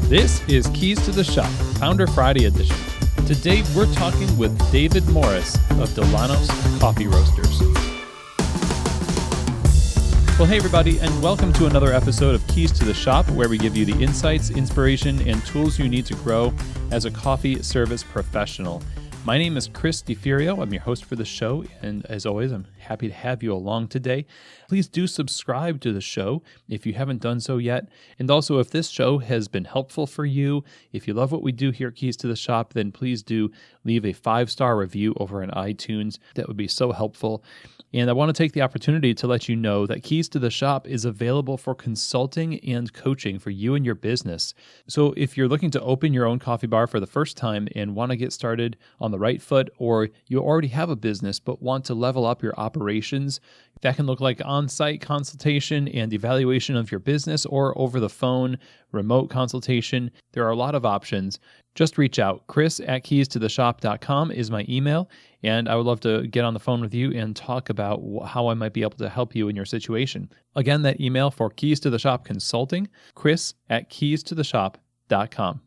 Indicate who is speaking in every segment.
Speaker 1: This is Keys to the Shop, Founder Friday edition. Today we're talking with David Morris of Dillanos Coffee Roasters. Well, hey everybody, and welcome to another episode of Keys to the Shop, where we give you the insights, inspiration, and tools you need to grow as a coffee service professional. My name is Chris DeFirio. I'm your host for the show, and as always, I'm happy to have you along today. Please do subscribe to the show if you haven't done so yet. And also, if this show has been helpful for you, if you love what we do here at Keys to the Shop, then please do leave a 5-star review over on iTunes. That would be so helpful. And I want to take the opportunity to let you know that Keys to the Shop is available for consulting and coaching for you and your business. So if you're looking to open your own coffee bar for the first time and want to get started on the right foot, or you already have a business but want to level up your operations, that can look like on-site consultation and evaluation of your business, or over the phone, remote consultation. There are a lot of options. Just reach out. Chris@keystotheshop.com is my email, and I would love to get on the phone with you and talk about how I might be able to help you in your situation. Again, that email for Keys to the Shop Consulting, Chris@keystotheshop.com.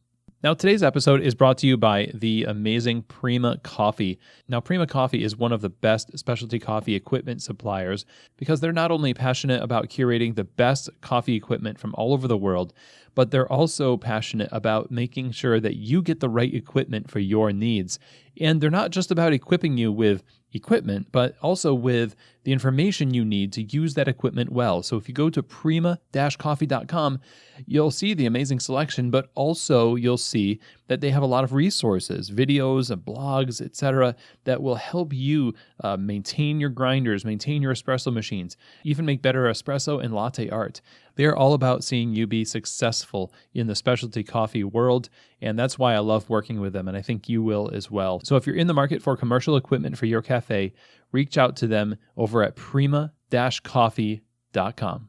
Speaker 1: Now, today's episode is brought to you by the amazing Prima Coffee. Now, Prima Coffee is one of the best specialty coffee equipment suppliers because they're not only passionate about curating the best coffee equipment from all over the world, but they're also passionate about making sure that you get the right equipment for your needs. And they're not just about equipping you with equipment, but also with the information you need to use that equipment well. So if you go to prima-coffee.com, you'll see the amazing selection, but also you'll see that they have a lot of resources, videos and blogs, etc., that will help you maintain your grinders, maintain your espresso machines, even make better espresso and latte art. They're all about seeing you be successful in the specialty coffee world, and that's why I love working with them, and I think you will as well. So if you're in the market for commercial equipment for your cafe, reach out to them over at prima-coffee.com.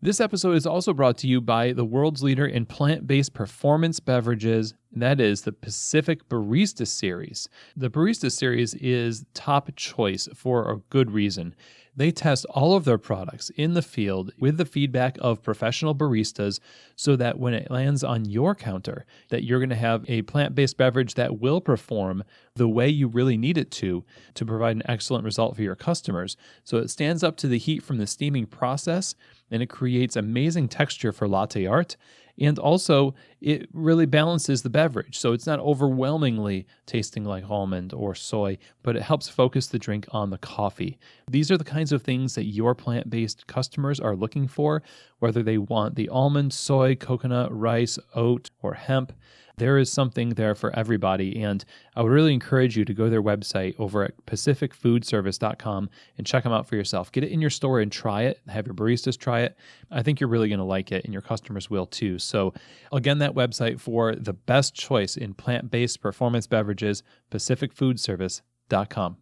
Speaker 1: This episode is also brought to you by the world's leader in plant-based performance beverages, and that is the Pacific Barista Series. The Barista Series is top choice for a good reason. They test all of their products in the field with the feedback of professional baristas so that when it lands on your counter, that you're going to have a plant-based beverage that will perform the way you really need it to provide an excellent result for your customers. So it stands up to the heat from the steaming process, and it creates amazing texture for latte art. And also, it really balances the beverage, so it's not overwhelmingly tasting like almond or soy, but it helps focus the drink on the coffee. These are the kinds of things that your plant-based customers are looking for, whether they want the almond, soy, coconut, rice, oat, or hemp. There is something there for everybody, and I would really encourage you to go to their website over at pacificfoodservice.com and check them out for yourself. Get it in your store and try it. Have your baristas try it. I think you're really going to like it, and your customers will too. So again, that website for the best choice in plant-based performance beverages, pacificfoodservice.com.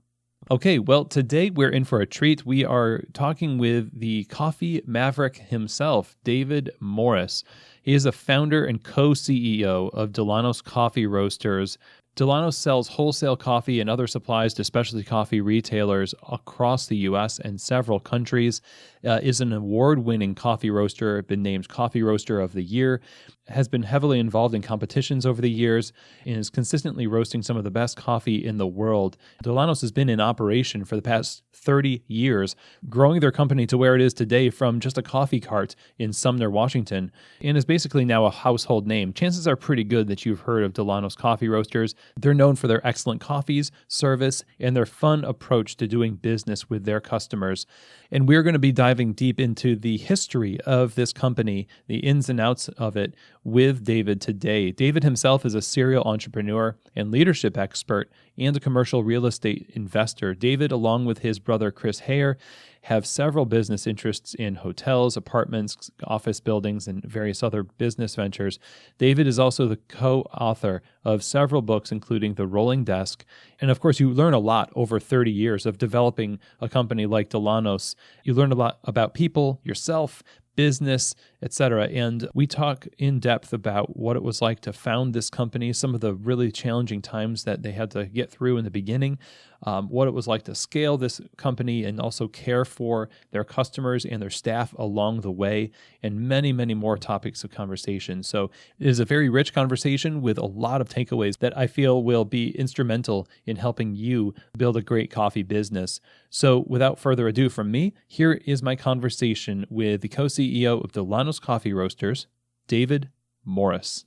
Speaker 1: Okay, well, today we're in for a treat. We are talking with the Coffee Maverick himself, David Morris. He is the founder and co-CEO of Dillanos Coffee Roasters. Dillanos sells wholesale coffee and other supplies to specialty coffee retailers across the U.S. and several countries, is an award-winning coffee roaster, been named Coffee Roaster of the Year, has been heavily involved in competitions over the years, and is consistently roasting some of the best coffee in the world. Dillanos has been in operation for the past 30 years, growing their company to where it is today from just a coffee cart in Sumner, Washington, and is basically now a household name. Chances are pretty good that you've heard of Dillanos Coffee Roasters. They're known for their excellent coffees, service, and their fun approach to doing business with their customers. And we're going to be diving deep into the history of this company, the ins and outs of it, with David today. David himself is a serial entrepreneur and leadership expert and a commercial real estate investor. David, along with his brother Chris Hare, have several business interests in hotels, apartments, office buildings, and various other business ventures. David is also the co-author of several books, including The Rolling Desk. And of course, you learn a lot over 30 years of developing a company like Dillanos. You learn a lot about people, yourself, business, etc. And we talk in depth about what it was like to found this company, some of the really challenging times that they had to get through in the beginning, what it was like to scale this company and also care for their customers and their staff along the way, and many, many more topics of conversation. So it is a very rich conversation with a lot of takeaways that I feel will be instrumental in helping you build a great coffee business. So without further ado from me, here is my conversation with the co-CEO of Dillanos Coffee Roasters, David Morris.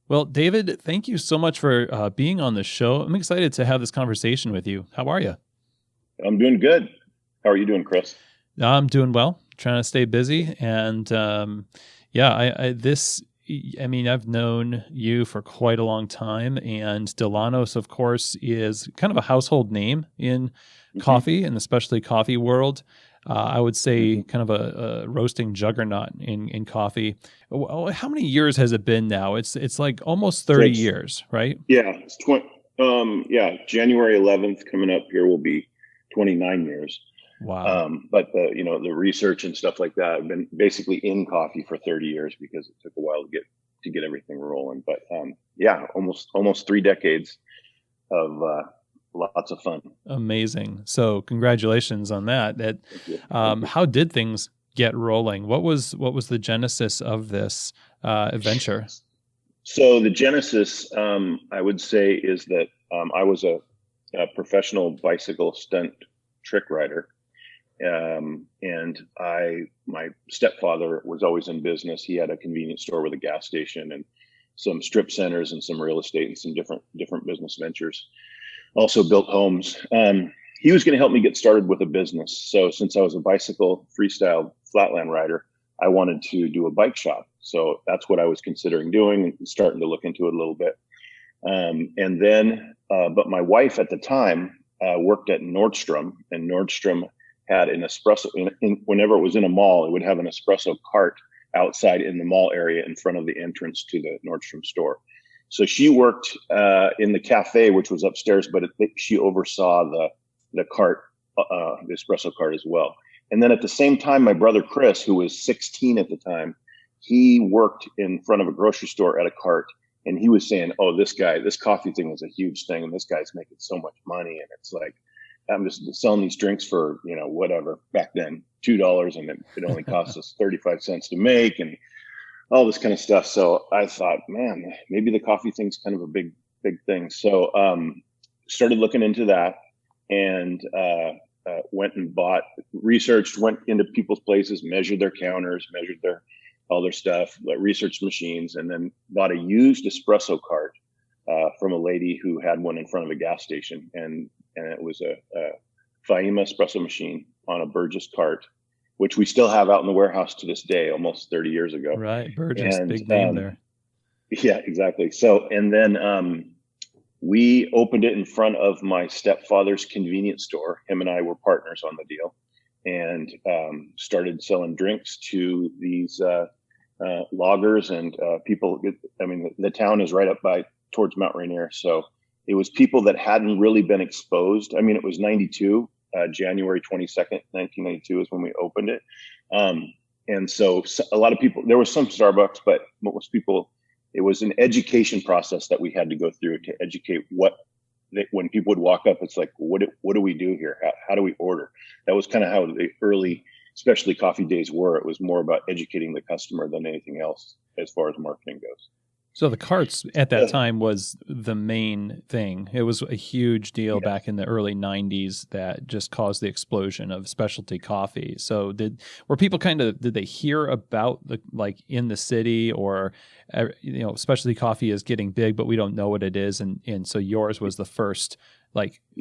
Speaker 1: Well, David, thank you so much for being on the show. I'm excited to have this conversation with you. How are you?
Speaker 2: I'm doing good. How are you doing, Chris?
Speaker 1: I'm doing well, trying to stay busy. And I've known you for quite a long time. And Dillanos, of course, is kind of a household name in coffee and especially coffee world. I would say kind of a roasting juggernaut in coffee. How many years has it been now? It's like almost 30 years, right?
Speaker 2: Yeah, it's January 11th coming up here will be 29 years.
Speaker 1: Wow.
Speaker 2: But the research and stuff like that, I've been basically in coffee for 30 years because it took a while to get everything rolling. But almost 3 decades of lots of fun.
Speaker 1: Amazing. So congratulations on that. How did things get rolling? What was the genesis of this adventure?
Speaker 2: So the genesis, I would say, is that I was a professional bicycle stunt trick rider. And my stepfather was always in business. He had a convenience store with a gas station and some strip centers and some real estate and some different business ventures. Also built homes. He was going to help me get started with a business. So since I was a bicycle freestyle flatland rider, I wanted to do a bike shop. So that's what I was considering doing and starting to look into it a little bit. But my wife at the time worked at Nordstrom, and Nordstrom had an espresso. Whenever it was in a mall, it would have an espresso cart outside in the mall area in front of the entrance to the Nordstrom store. So she worked in the cafe, which was upstairs, but she oversaw the cart, the espresso cart as well. And then at the same time, my brother Chris, who was 16 at the time, he worked in front of a grocery store at a cart, and he was saying, "Oh, this coffee thing is a huge thing, and this guy's making so much money, and it's like I'm just selling these drinks for whatever back then $2, and it only costs us 35 cents to make, and all this kind of stuff." So I thought, man, maybe the coffee thing's kind of a big thing. So started looking into that, and went and researched, went into people's places, measured their counters, measured all their stuff, researched machines, and then bought a used espresso cart from a lady who had one in front of a gas station. And it was a Faima espresso machine on a Burgess cart, which we still have out in the warehouse to this day, almost 30 years ago.
Speaker 1: Right. Burgess, big name there.
Speaker 2: Yeah, exactly. So, and then we opened it in front of my stepfather's convenience store. Him and I were partners on the deal, and started selling drinks to these loggers and people. I mean, the town is right up towards Mount Rainier. So it was people that hadn't really been exposed. I mean, it was 92. January 22nd, 1992 is when we opened it. And so a lot of people, there was some Starbucks, but most people, it was an education process that we had to go through to educate when people would walk up, it's like, what do we do here? How do we order? That was kind of how the early, especially coffee days were. It was more about educating the customer than anything else as far as marketing goes.
Speaker 1: So the carts at that time was the main thing. It was a huge deal back in the early 90s that just caused the explosion of specialty coffee. So did they hear about in the city, or specialty coffee is getting big, but we don't know what it is, and so yours was the first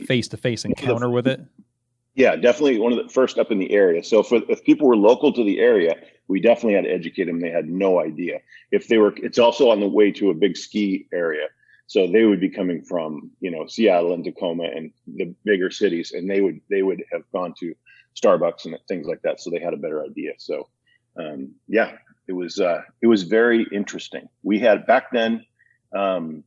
Speaker 1: face-to-face encounter with it?
Speaker 2: Yeah, definitely one of the first up in the area. So if people were local to the area, we definitely had to educate them. They had no idea. It's also on the way to a big ski area. So they would be coming from, Seattle and Tacoma and the bigger cities, and they would have gone to Starbucks and things like that. So they had a better idea. So, it was very interesting. We had back then, Vivace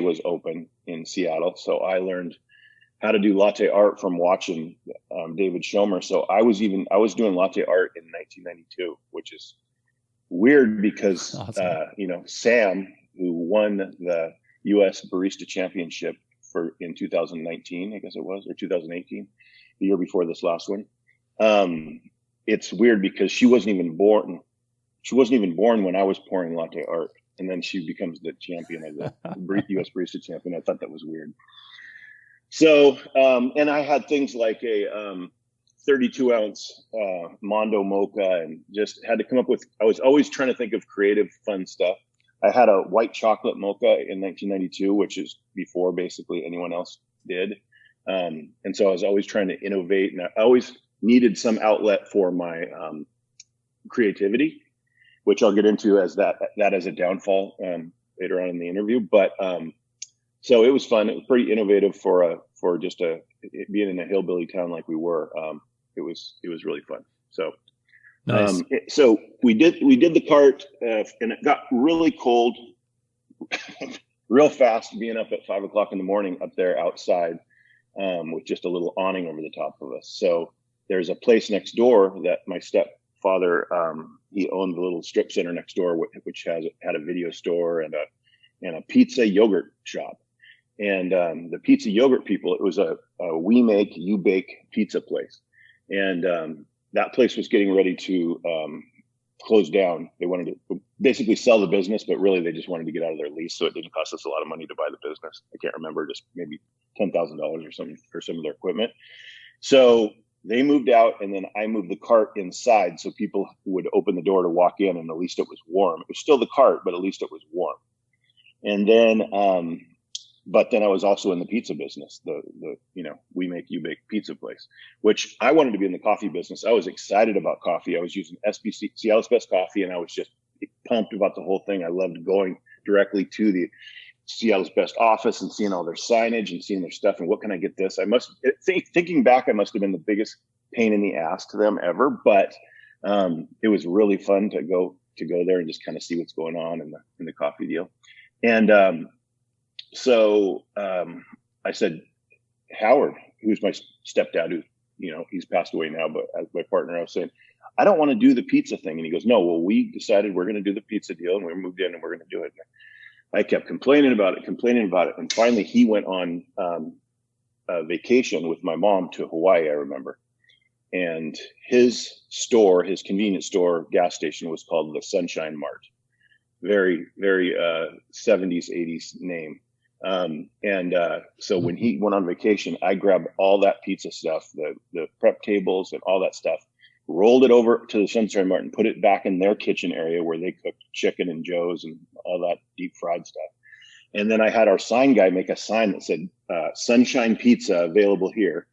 Speaker 2: was open in Seattle. So I learned how to do latte art from watching David Schomer. So I was doing latte art in 1992, which is weird because
Speaker 1: Awesome.
Speaker 2: Sam, who won the U.S. Barista Championship in 2019, I guess it was, or 2018, the year before this last one. It's weird because she wasn't even born. She wasn't even born when I was pouring latte art, and then she becomes the champion of the U.S. Barista Champion. I thought that was weird. So, and I had things like a 32 ounce Mondo Mocha, and just had to come up with. I was always trying to think of creative, fun stuff. I had a white chocolate mocha in 1992, which is before basically anyone else did. And so I was always trying to innovate, and I always needed some outlet for my creativity, which I'll get into as that as a downfall later on in the interview. But so it was fun. It was pretty innovative for just being in a hillbilly town like we were. It was really fun. So.
Speaker 1: Nice.
Speaker 2: So we did the cart, and it got really cold, real fast. Being up at 5 o'clock in the morning up there outside, with just a little awning over the top of us. So there's a place next door that my stepfather, he owned the little strip center next door, which had a video store and a pizza yogurt shop. And the pizza yogurt people, it was a we make you bake pizza place, and that place was getting ready to close down. They wanted to basically sell the business, but really they just wanted to get out of their lease. So it didn't cost us a lot of money to buy the business. I can't remember, just maybe $10,000 or something for some of their equipment. So they moved out, and then I moved the cart inside so people would open the door to walk in, and at least it was warm. It was still the cart, but at least it was warm. And then, but then I was also in the pizza business, the we make you bake pizza place, which I wanted to be in the coffee business. I was excited about coffee. I was using SBC, Seattle's Best Coffee, and I was just pumped about the whole thing. I loved going directly to the Seattle's Best office and seeing all their signage and seeing their stuff. And what can I get this? Thinking back, I must have been the biggest pain in the ass to them ever, but it was really fun to go there and just kind of see what's going on in the coffee deal. And so I said, Howard, who's my stepdad, who, he's passed away now, but as my partner, I was saying, I don't want to do the pizza thing. And he goes, no, well, we decided we're going to do the pizza deal, and we moved in and we're going to do it. And I kept complaining about it. And finally he went on a vacation with my mom to Hawaii, I remember. And his convenience store, gas station was called the Sunshine Mart. Very, very 70s, 80s name. So when he went on vacation, I grabbed all that pizza stuff, the prep tables and all that stuff, rolled it over to the Sunshine Mart and put it back in their kitchen area where they cooked chicken and joes and all that deep fried stuff. And then I had our sign guy make a sign that said, Sunshine Pizza available here.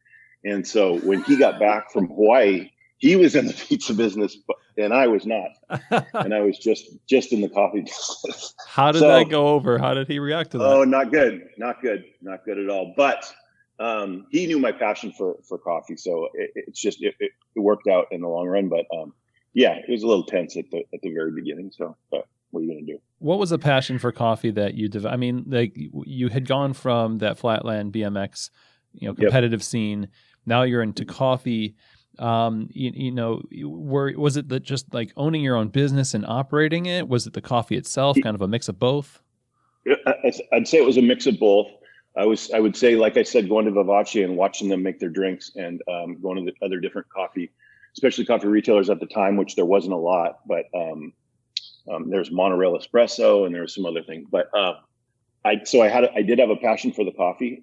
Speaker 2: And so when he got back from Hawaii, he was in the pizza business, and I was not. And I was just in the coffee business.
Speaker 1: How did that go over? How did he react to that?
Speaker 2: Oh, not good at all. But he knew my passion for coffee, so it worked out in the long run. But yeah, it was a little tense at the very beginning. So, but what are you going to do?
Speaker 1: What was a passion for coffee that you developed? I mean, like, you had gone from that flatland BMX, competitive scene. Now you're into coffee. Was it just like owning your own business and operating it? Was it the coffee itself, kind of a mix of both?
Speaker 2: I'd say it was a mix of both. I would say, like I said, going to Vivace and watching them make their drinks, and going to the other different coffee, especially coffee retailers at the time, which there wasn't a lot, but there's Monorail Espresso and there's some other things. But I did have a passion for the coffee,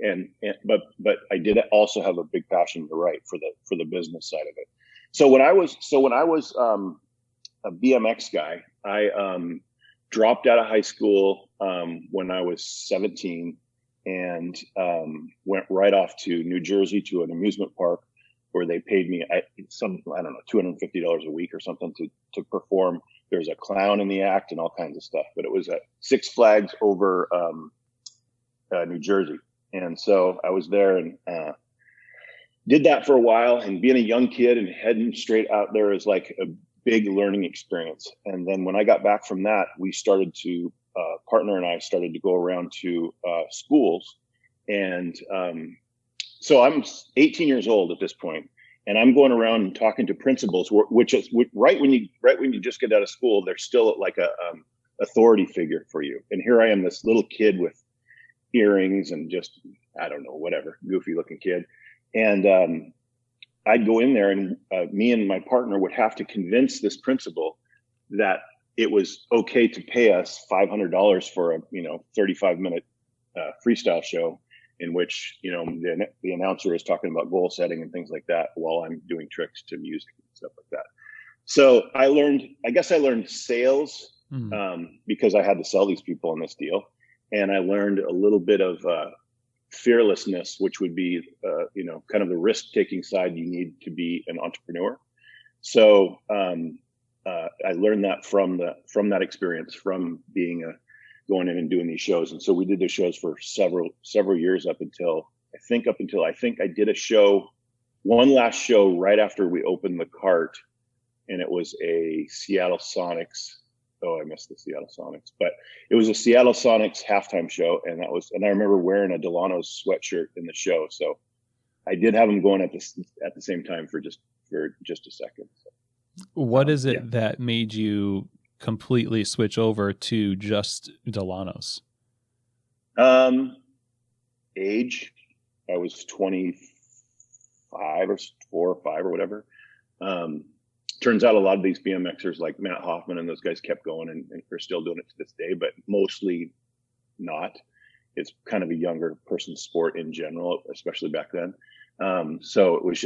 Speaker 2: but I did also have a big passion to write for the business side of it. So when I was a BMX guy, I dropped out of high school when I was 17, and went right off to New Jersey to an amusement park where they paid me $250 a week or something to perform. There's a clown in the act and all kinds of stuff, but it was at Six Flags over New Jersey. And so I was there and did that for a while, and being a young kid and heading straight out there is like a big learning experience. And then when I got back from that, we started to, partner and I started to go around to schools and so I'm 18 years old at this point, and I'm going around and talking to principals, which is right when you just get out of school, they're still like a authority figure for you. And here I am, this little kid with earrings and just, I don't know, whatever, goofy looking kid. And I'd go in there, and me and my partner would have to convince this principal that it was okay to pay us $500 for a 35-minute freestyle show in which the announcer is talking about goal setting and things like that while I'm doing tricks to music and stuff like that. So I learned sales because I had to sell these people on this deal, and I learned a little bit of fearlessness, which would be kind of the risk-taking side you need to be an entrepreneur. So I learned that from that experience, from being going in and doing these shows. And so we did the shows for several years up until I did a show, one last show right after we opened the cart, and it was a Seattle Sonics. Oh, I missed the Seattle Sonics, but it was a Seattle Sonics halftime show, and I remember wearing a Dillanos sweatshirt in the show. So I did have them going at the same time for just a second. So,
Speaker 1: what is it that made you completely switch over to just Dillanos?
Speaker 2: Age. I was 25 or 4 or 5 or whatever. Turns out a lot of these BMXers like Matt Hoffman and those guys kept going and are still doing it to this day, but mostly not. It's kind of a younger person's sport in general, especially back then. So it was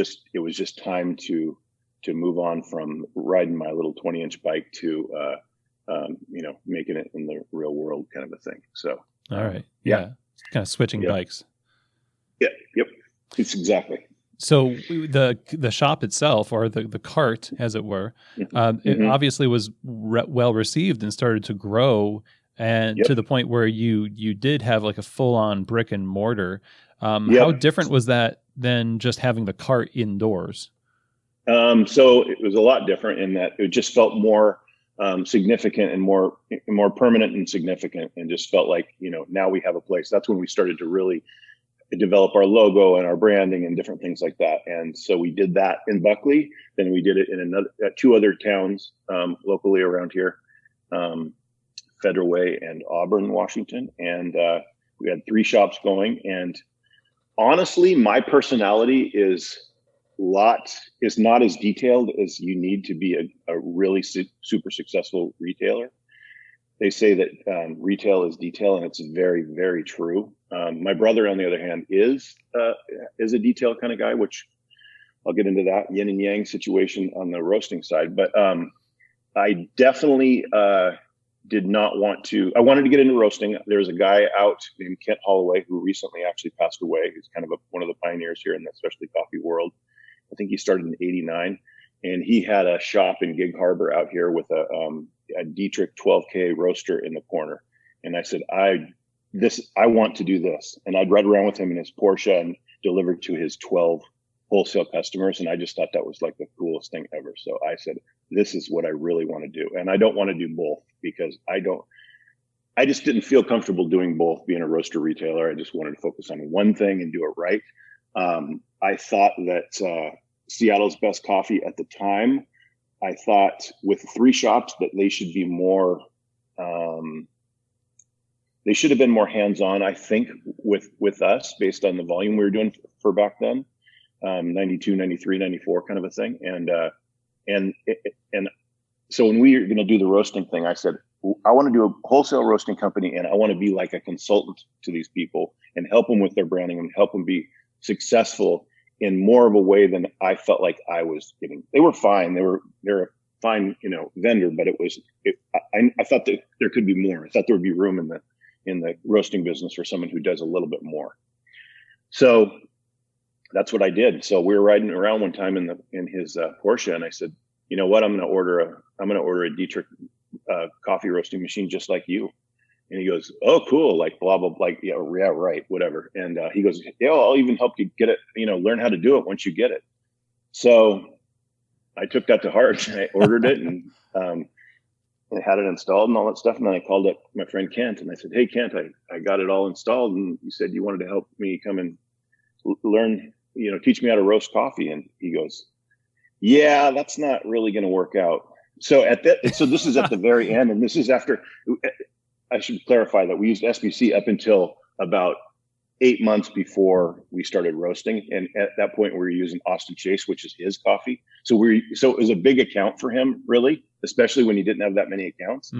Speaker 2: just time to move on from riding my little 20-inch bike to making it in the real world kind of a thing. So
Speaker 1: all right, yeah. Kind of switching bikes.
Speaker 2: Yeah, yep, it's exactly.
Speaker 1: So the shop itself, or the cart, as it were, it obviously was well received and started to grow, and to the point where you did have like a full on brick and mortar. How different was that than just having the cart indoors?
Speaker 2: So it was a lot different in that it just felt more significant and more permanent and significant, and just felt like now we have a place. That's when we started to really develop our logo and our branding and different things like that. And so we did that in Buckley. Then we did it in 2 other towns locally around here, Federal Way and Auburn, Washington. And we had 3 shops going. And honestly, my personality is not as detailed as you need to be a really super successful retailer. They say that retail is detail, and it's very, very true. My brother, on the other hand, is a detail kind of guy, which I'll get into that yin and yang situation on the roasting side. But I definitely did not want to. I wanted to get into roasting. There's a guy out named Kent Holloway who recently actually passed away. He's kind of one of the pioneers here in the specialty coffee world. I think he started in '89, and he had a shop in Gig Harbor out here with a Dietrich 12K roaster in the corner. And I said, I want to do this. And I'd ride around with him in his Porsche and delivered to his 12 wholesale customers. And I just thought that was like the coolest thing ever. So I said, this is what I really want to do. And I don't want to do both because I just didn't feel comfortable doing both, being a roaster retailer. I just wanted to focus on one thing and do it right. I thought that Seattle's best coffee at the time, I thought with 3 shops that they should be more, they should have been more hands-on, I think, with us based on the volume we were doing for back then, 92, 93, 94 kind of a thing. And so when we were going to do the roasting thing, I said, I want to do a wholesale roasting company, and I want to be like a consultant to these people and help them with their branding and help them be successful in more of a way than I felt like I was getting. They were fine. They're a fine, vendor, but I thought that there could be more. I thought there would be room in the roasting business for someone who does a little bit more. So that's what I did. So we were riding around one time in his Porsche, and I said, you know what? I'm going to order a Dietrich coffee roasting machine just like you. And he goes, oh, cool. Like, blah, blah, like, yeah, right. Whatever. And he goes, yeah, I'll even help you get it, learn how to do it once you get it. So I took that to heart, and I ordered it and I had it installed and all that stuff. And then I called up my friend Kent, and I said, hey, Kent, I got it all installed. And you said you wanted to help me come and learn, teach me how to roast coffee. And he goes, yeah, that's not really going to work out. So so this is at the very end, and this is after. I should clarify that we used SBC up until about 8 months before we started roasting, and at that point we were using Austin Chase, which is his coffee. So it was a big account for him, really, especially when he didn't have that many accounts.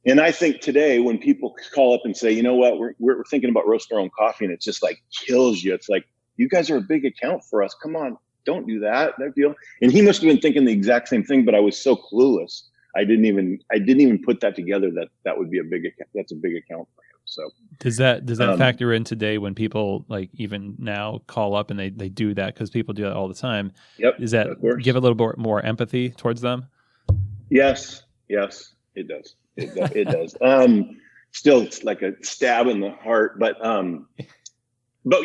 Speaker 2: And I think today, when people call up and say, you know what, we're thinking about roasting our own coffee, and it just like kills you. It's like, you guys are a big account for us. Come on, don't do that deal. And he must have been thinking the exact same thing, but I was so clueless. I didn't even put that together that would be a big account. That's a big account for him. So
Speaker 1: does that factor in today when people like even now call up and they do that, because people do that all the time?
Speaker 2: Yep.
Speaker 1: Does that give a little bit more empathy towards them?
Speaker 2: Yes, it does. It does. Still, it's like a stab in the heart, but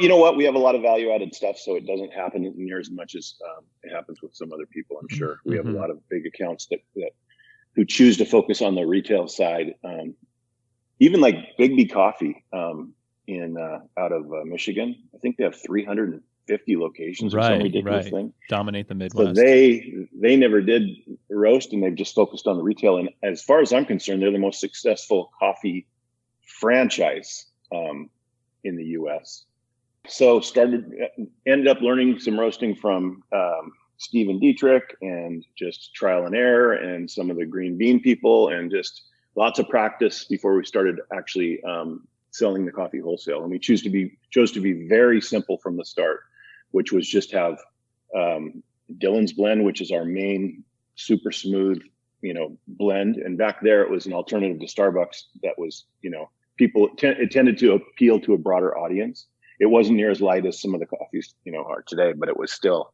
Speaker 2: you know what? We have a lot of value-added stuff, so it doesn't happen near as much as it happens with some other people. I'm sure we have a lot of big accounts that who choose to focus on the retail side. Even like Bigby Coffee in out of Michigan, I think they have 350 locations or some ridiculous thing.
Speaker 1: Dominate the Midwest.
Speaker 2: So they never did roast, and they've just focused on the retail. And as far as I'm concerned, they're the most successful coffee franchise in the U.S. So ended up learning some roasting from Stephen Dietrich, and just trial and error, and some of the green bean people, and just lots of practice before we started actually selling the coffee wholesale. And we chose to be very simple from the start, which was just have Dylan's blend, which is our main super smooth, blend. And back there, it was an alternative to Starbucks that was, it tended to appeal to a broader audience. It wasn't near as light as some of the coffees, are today, but it was still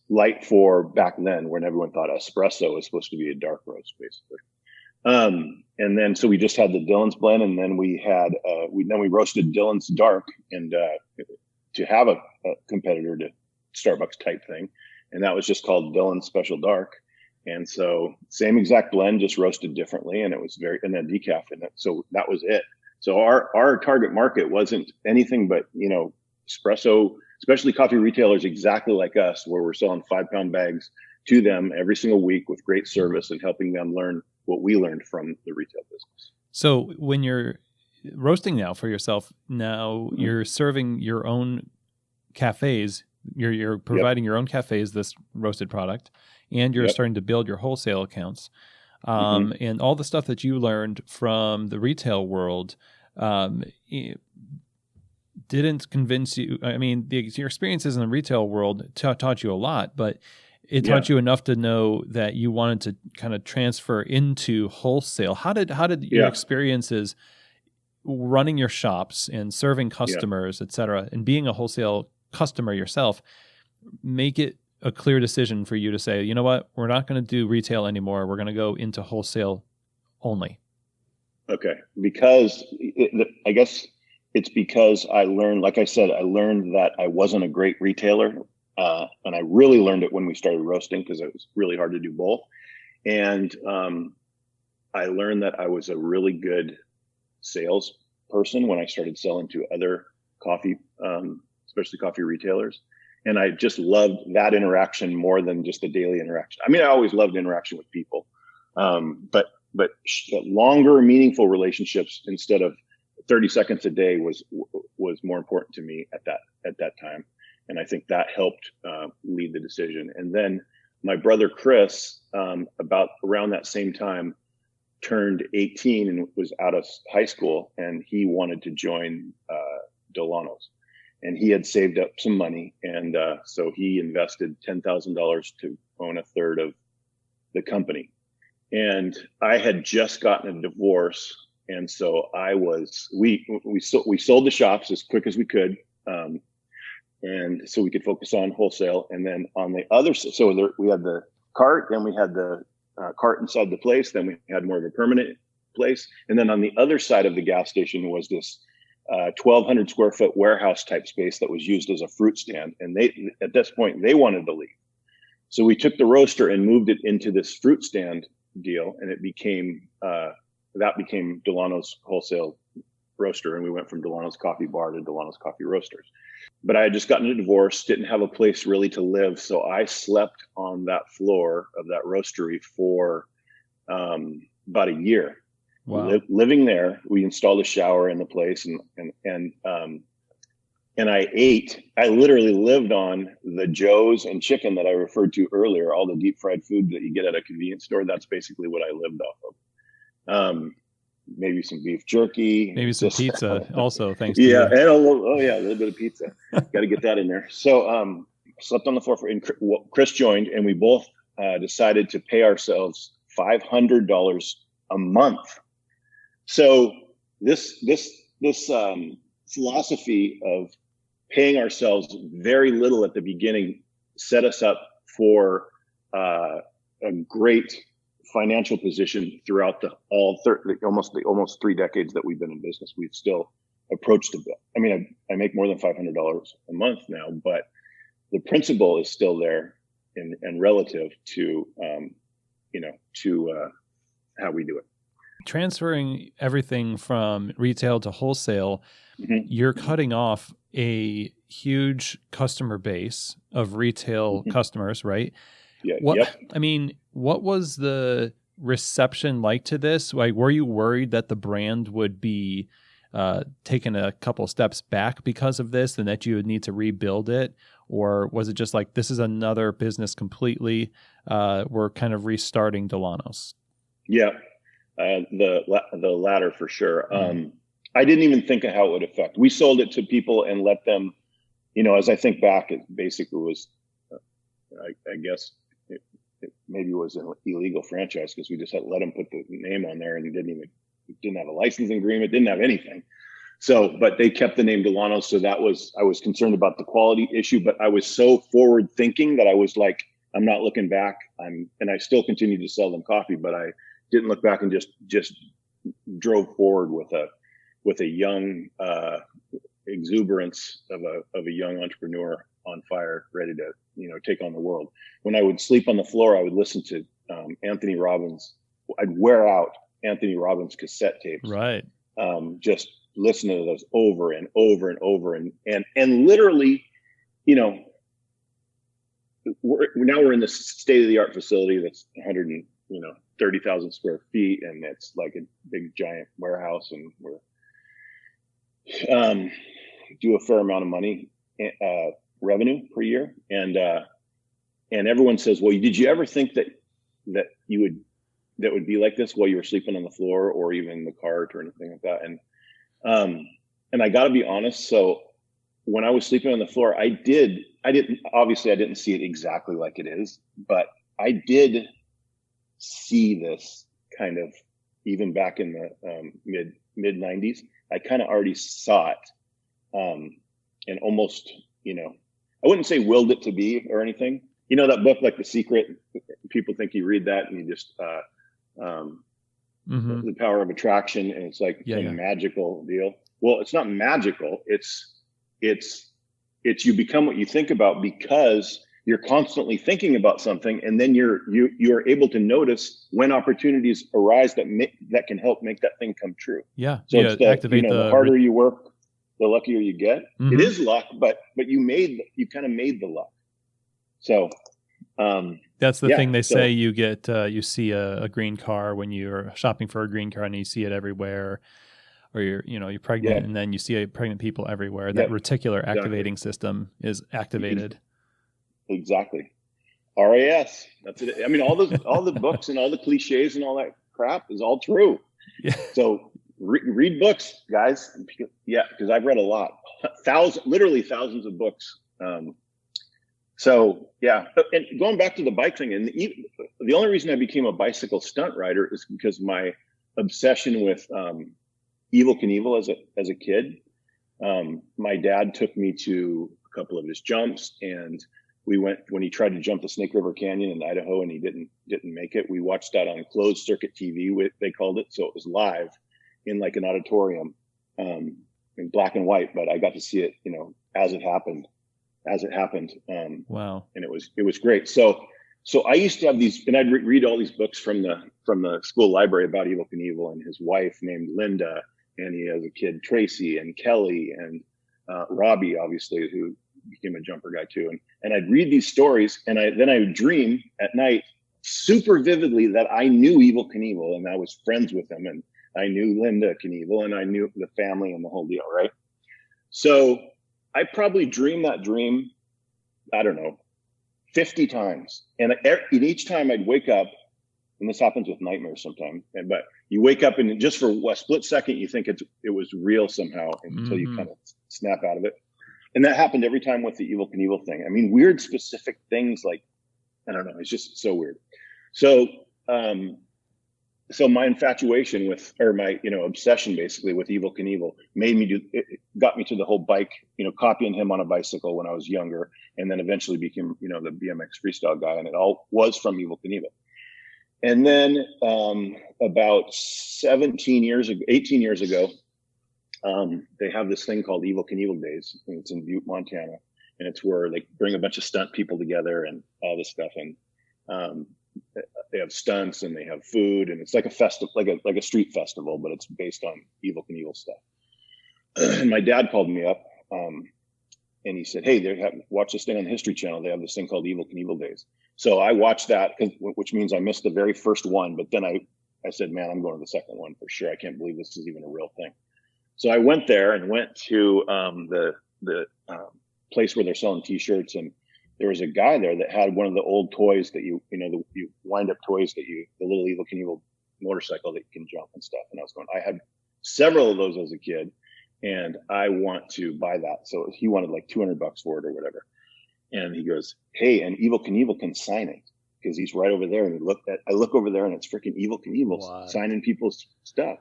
Speaker 2: light for back then, when everyone thought espresso was supposed to be a dark roast, basically. And then, so we just had the Dylan's blend, and then we had, we roasted Dylan's dark, and to have a competitor to Starbucks type thing. And that was just called Dylan's Special Dark. And so same exact blend, just roasted differently. And it was and then decaf in it. So that was it. So our target market wasn't anything but, espresso, especially coffee retailers exactly like us, where we're selling 5-pound bags to them every single week with great service and helping them learn what we learned from the retail business.
Speaker 1: So when you're roasting now for yourself, you're serving your own cafes, you're providing your own cafes this roasted product, and you're starting to build your wholesale accounts. And all the stuff that you learned from the retail world didn't convince you. I mean, your experiences in the retail world taught you a lot, but it taught you enough to know that you wanted to kind of transfer into wholesale. How did your experiences running your shops and serving customers, et cetera, and being a wholesale customer yourself, make it a clear decision for you to say, you know what, we're not going to do retail anymore. We're going to go into wholesale only?
Speaker 2: Okay. Because I guess it's because I learned, like I said, that I wasn't a great retailer. And I really learned it when we started roasting, because it was really hard to do both. And I learned that I was a really good sales person when I started selling to other coffee, especially coffee retailers. And I just loved that interaction more than just the daily interaction. I mean, I always loved interaction with people, but longer, meaningful relationships instead of 30 seconds a day was more important to me at that time. And I think that helped lead the decision. And then my brother Chris, about around that same time, turned 18 and was out of high school, and he wanted to join Dillanos. And he had saved up some money, and so he invested $10,000 to own a third of the company. And I had just gotten a divorce, and so we sold the shops as quick as we could. And so we could focus on wholesale. And then on the other side, we had the cart, then we had the cart inside the place, then we had more of a permanent place. And then on the other side of the gas station was this 1,200 square foot warehouse type space that was used as a fruit stand. And at this point, they wanted to leave. So we took the roaster and moved it into this fruit stand deal. And it became Dillanos Wholesale roaster, and we went from Dillanos Coffee Bar to Dillanos Coffee Roasters. But I had just gotten a divorce, didn't have a place really to live, so I slept on that floor of that roastery for about a year.
Speaker 1: Wow.
Speaker 2: Living there, we installed a shower in the place, and I ate. I literally lived on the Joe's and chicken that I referred to earlier, all the deep fried food that you get at a convenience store. That's basically what I lived off of. Maybe some beef jerky,
Speaker 1: Maybe some pizza also, thanks to
Speaker 2: yeah,
Speaker 1: you.
Speaker 2: and a little bit of pizza. Got to get that in there. So slept on the floor and Chris joined, and we both decided to pay ourselves $500 a month. So this philosophy of paying ourselves very little at the beginning set us up for a great financial position throughout almost 3 decades that we've been in business. We've still approached the bill. I mean, I make more than $500 a month now, but the principle is still there and relative to how we do it.
Speaker 1: Transferring everything from retail to wholesale, you're cutting off a huge customer base of retail customers, right?
Speaker 2: Yeah.
Speaker 1: I mean, what was the reception like to this? Like, were you worried that the brand would be taking a couple steps back because of this and that you would need to rebuild it? Or was it just like, this is another business completely? We're kind of restarting Dillanos.
Speaker 2: Yeah. The latter for sure. I didn't even think of how it would affect. We sold it to people and let them, as I think back, it basically was, I guess it maybe was an illegal franchise because we just had let them put the name on there and didn't have a licensing agreement, didn't have anything. So, but they kept the name Dillanos. So I was concerned about the quality issue, but I was so forward thinking that I was like, I'm not looking back. And I still continue to sell them coffee, but I didn't look back and just drove forward with a young exuberance of a young entrepreneur on fire, ready to take on the world. When I would sleep on the floor, I would listen to Anthony Robbins. I'd wear out Anthony Robbins cassette tapes.
Speaker 1: Right.
Speaker 2: Just listening to those over and over and over and literally, we're in this state of the art facility that's 30,000 square feet, and it's like a big giant warehouse, and we're do a fair amount of money revenue per year, and everyone says, well, did you ever think that would be like this while you were sleeping on the floor or even in the cart or anything like that? And I got to be honest, so when I was sleeping on the floor, I didn't see it exactly like it is, but I did see this kind of, even back in the mid 90s, I kind of already saw it, and almost, I wouldn't say willed it to be or anything. That book, like The Secret, people think you read that and you just, The Power of Attraction, and it's like a magical deal. Well, it's not magical. It's you become what you think about, because you're constantly thinking about something, and then you're able to notice when opportunities arise that can help make that thing come true.
Speaker 1: Yeah.
Speaker 2: So it's the harder you work, the luckier you get. It is luck, but you kind of made the luck. So
Speaker 1: that's the thing they say. You get you see a green car when you're shopping for a green car, and you see it everywhere. Or you're pregnant, and then you see pregnant people everywhere. That reticular activating system is activated.
Speaker 2: Exactly. RAS. That's it. I mean, all the books and all the cliches and all that crap is all true.
Speaker 1: Yeah.
Speaker 2: So read books, guys. Yeah, because I've read a lot, literally thousands of books. So yeah, and going back to the bike thing, and the only reason I became a bicycle stunt rider is because my obsession with Evel Knievel as a kid. My dad took me to a couple of his jumps, and we went when he tried to jump the Snake River Canyon in Idaho, and he didn't make it. We watched that on closed circuit TV, they called it, so it was live in like an auditorium, in black and white. But I got to see it, as it happened.
Speaker 1: Wow!
Speaker 2: And it was great. So I used to have these, and I'd read all these books from the school library about Evel Knievel and his wife named Linda, and he has a kid, Tracy, and Kelly, and Robbie, obviously, who became a jumper guy too. And I'd read these stories, and then I would dream at night super vividly that I knew Evel Knievel, and I was friends with him, and I knew Linda Knievel, and I knew the family and the whole deal, right? So I probably dreamed that dream, I don't know, 50 times. And each time I'd wake up, and this happens with nightmares sometimes, but you wake up and just for a split second, you think it was real somehow until you kind of snap out of it. And that happened every time with the Evel Knievel thing. I mean, weird specific things like, I don't know, it's just so weird. So, so my infatuation or my, obsession basically with Evel Knievel got me to the whole bike, copying him on a bicycle when I was younger, and then eventually became, the BMX freestyle guy. And it all was from Evel Knievel. And then about 18 years ago, they have this thing called Evel Knievel Days, and it's in Butte, Montana. And it's where they bring a bunch of stunt people together and all this stuff. And they have stunts and they have food, and it's like a festival, like a street festival, but it's based on Evel Knievel stuff. And my dad called me up, and he said, "Hey, watch this thing on the History Channel. They have this thing called Evel Knievel Days." So I watched that, which means I missed the very first one. But then I said, "Man, I'm going to the second one for sure. I can't believe this is even a real thing." So I went there and went to the place where they're selling T-shirts, and there was a guy there that had one of the old toys that you wind up toys that the little Evel Knievel motorcycle that you can jump and stuff. And I was going, I had several of those as a kid, and I want to buy that. So he wanted like $200 for it or whatever. And he goes, "Hey, and Evel Knievel can sign it," because he's right over there. And I look over there, and it's freaking Evel Knievel signing people's stuff.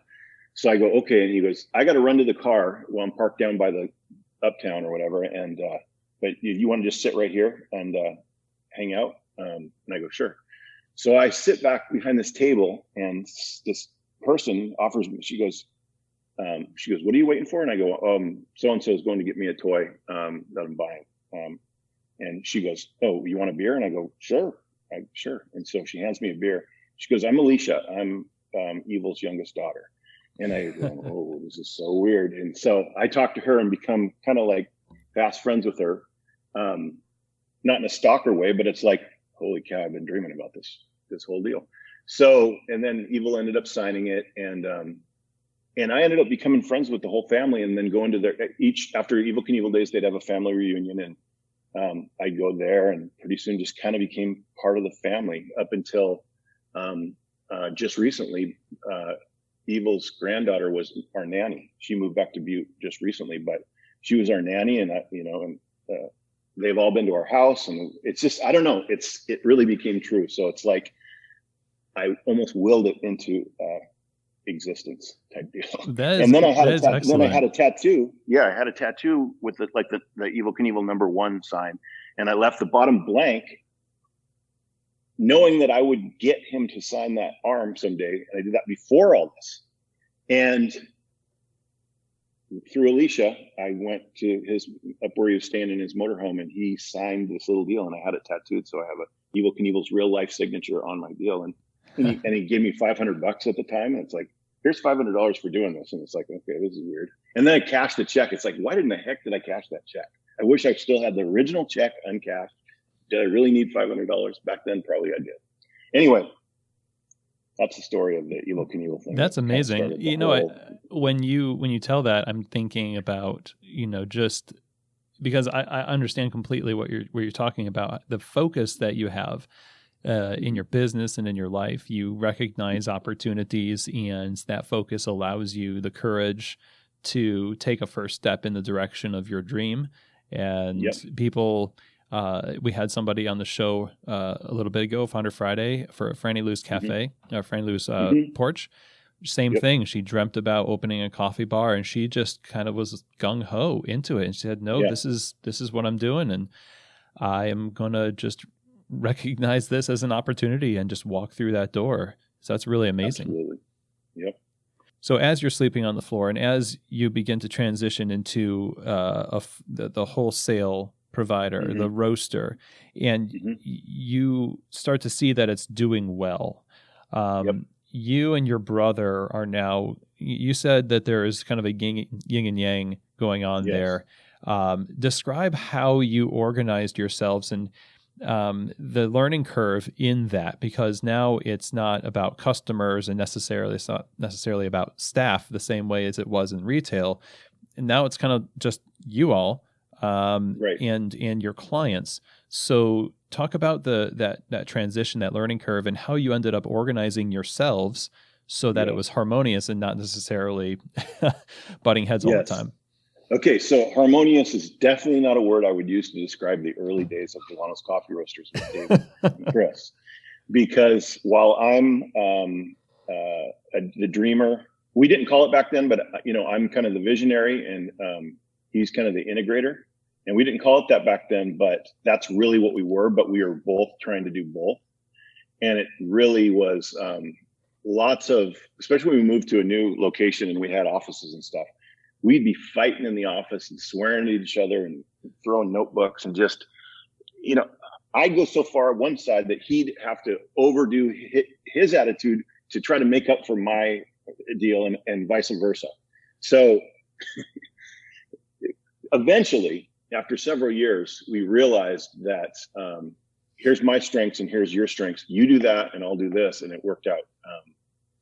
Speaker 2: So I go, "Okay." And he goes, "I got to run to the car while I'm parked down by the uptown or whatever. And, but you want to just sit right here and hang out?" And I go, "Sure." So I sit back behind this table, and this person offers me, she goes, "What are you waiting for?" And I go, "So-and-so is going to get me a toy that I'm buying." And she goes, "Oh, you want a beer?" And I go, "Sure." Sure. And so she hands me a beer. She goes, "I'm Alicia. I'm Evel's youngest daughter." And I go, "Oh, this is so weird." And so I talk to her and become kind of like fast friends with her. Not in a stalker way, but it's like, holy cow, I've been dreaming about this whole deal. So, and then Evel ended up signing it, and I ended up becoming friends with the whole family, and then going to after Evel Knievel Days, they'd have a family reunion, and I'd go there, and pretty soon just kind of became part of the family up until just recently. Evel's granddaughter was our nanny. She moved back to Butte just recently, but she was our nanny, and they've all been to our house, and it's just, I don't know, it really became true. So it's like I almost willed it into existence type deal. And then I had a tattoo. Yeah, I had a tattoo with the Evel Knievel #1 sign, and I left the bottom blank, knowing that I would get him to sign that arm someday. And I did that before all this. And through Alicia, I went to up where he was staying in his motorhome, and he signed this little deal, and I had it tattooed. So I have a Evel Knievel's real life signature on my deal. And he gave me $500 at the time. And it's like, "Here's $500 for doing this." And it's like, okay, this is weird. And then I cashed the check. It's like, why in the heck did I cash that check? I wish I still had the original check uncashed. Did I really need $500 back then? Probably I did. Anyway, that's the story of the Evel Knievel thing.
Speaker 1: That's amazing. When you tell that, I'm thinking about, just because I understand completely what you're talking about. The focus that you have in your business and in your life, you recognize opportunities, and that focus allows you the courage to take a first step in the direction of your dream. And people, we had somebody on the show a little bit ago, Founder Friday, for Franny Lou's Cafe, Franny Lou's Porch. Same thing. She dreamt about opening a coffee bar, and she just kind of was gung ho into it. And she said, "No, this is what I'm doing, and I am gonna just recognize this as an opportunity and just walk through that door." So that's really amazing.
Speaker 2: Absolutely. Yep.
Speaker 1: So as you're sleeping on the floor, and as you begin to transition into the wholesale provider, the roaster, and you start to see that it's doing well, you and your brother are now, you said that there is kind of a yin and yang going on
Speaker 2: Yes.
Speaker 1: there. Describe how you organized yourselves and the learning curve in that, because now it's not about customers and it's not necessarily about staff the same way as it was in retail. And now it's kind of just you all
Speaker 2: Right.
Speaker 1: and your clients. So talk about that transition, that learning curve, and how you ended up organizing yourselves so that it was harmonious and not necessarily butting heads all the
Speaker 2: Yes.
Speaker 1: time.
Speaker 2: Okay, so harmonious is definitely not a word I would use to describe the early days of Dillanos Coffee Roasters with David and Chris, because while I'm the dreamer, we didn't call it back then, but I'm kind of the visionary, and he's kind of the integrator, and we didn't call it that back then, but that's really what we were. But we were both trying to do both, and it really was lots of, especially when we moved to a new location and we had offices and stuff. We'd be fighting in the office and swearing at each other and throwing notebooks and just, I'd go so far on one side that he'd have to overdo his attitude to try to make up for my deal and vice versa. So eventually, after several years, we realized that here's my strengths and here's your strengths. You do that and I'll do this. And it worked out.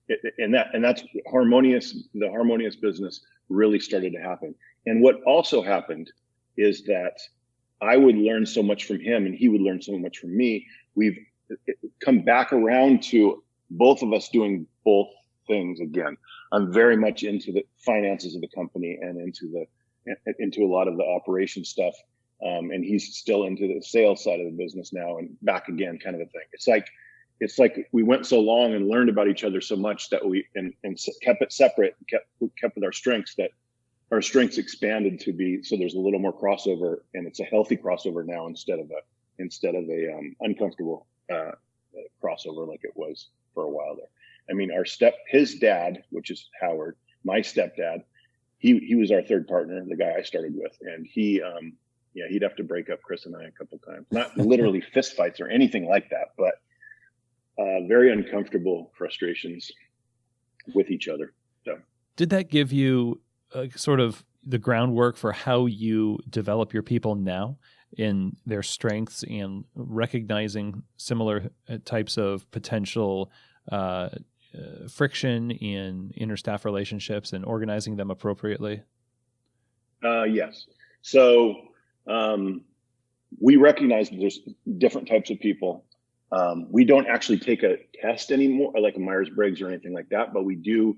Speaker 2: That's harmonious. The harmonious business really started to happen. And what also happened is that I would learn so much from him and he would learn so much from me. We've come back around to both of us doing both things again. I'm very much into the finances of the company and into a lot of the operation stuff. And he's still into the sales side of the business now and back again, kind of a thing. It's like we went so long and learned about each other so much that we kept it separate, kept with our strengths, that our strengths expanded to be, so there's a little more crossover, and it's a healthy crossover now instead of a uncomfortable crossover like it was for a while there. I mean, his dad, which is Howard, my stepdad, he was our third partner, the guy I started with, and he'd have to break up Chris and I a couple times, not literally fist fights or anything like that, but very uncomfortable frustrations with each other. So,
Speaker 1: did that give you sort of the groundwork for how you develop your people now in their strengths and recognizing similar types of potential friction in interstaff relationships and organizing them appropriately?
Speaker 2: Yes. So we recognize that there's different types of people. We don't actually take a test anymore, like a Myers-Briggs or anything like that, but we do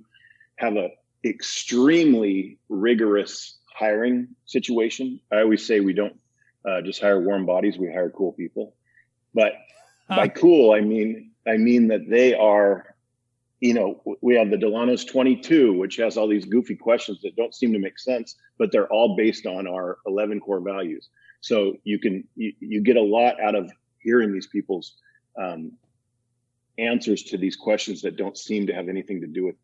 Speaker 2: have a extremely rigorous hiring situation. I always say we don't just hire warm bodies, we hire cool people. But by cool, I mean that they are, we have the Dillanos 22, which has all these goofy questions that don't seem to make sense, but they're all based on our 11 core values. So you get a lot out of hearing these people's answers to these questions that don't seem to have anything to do with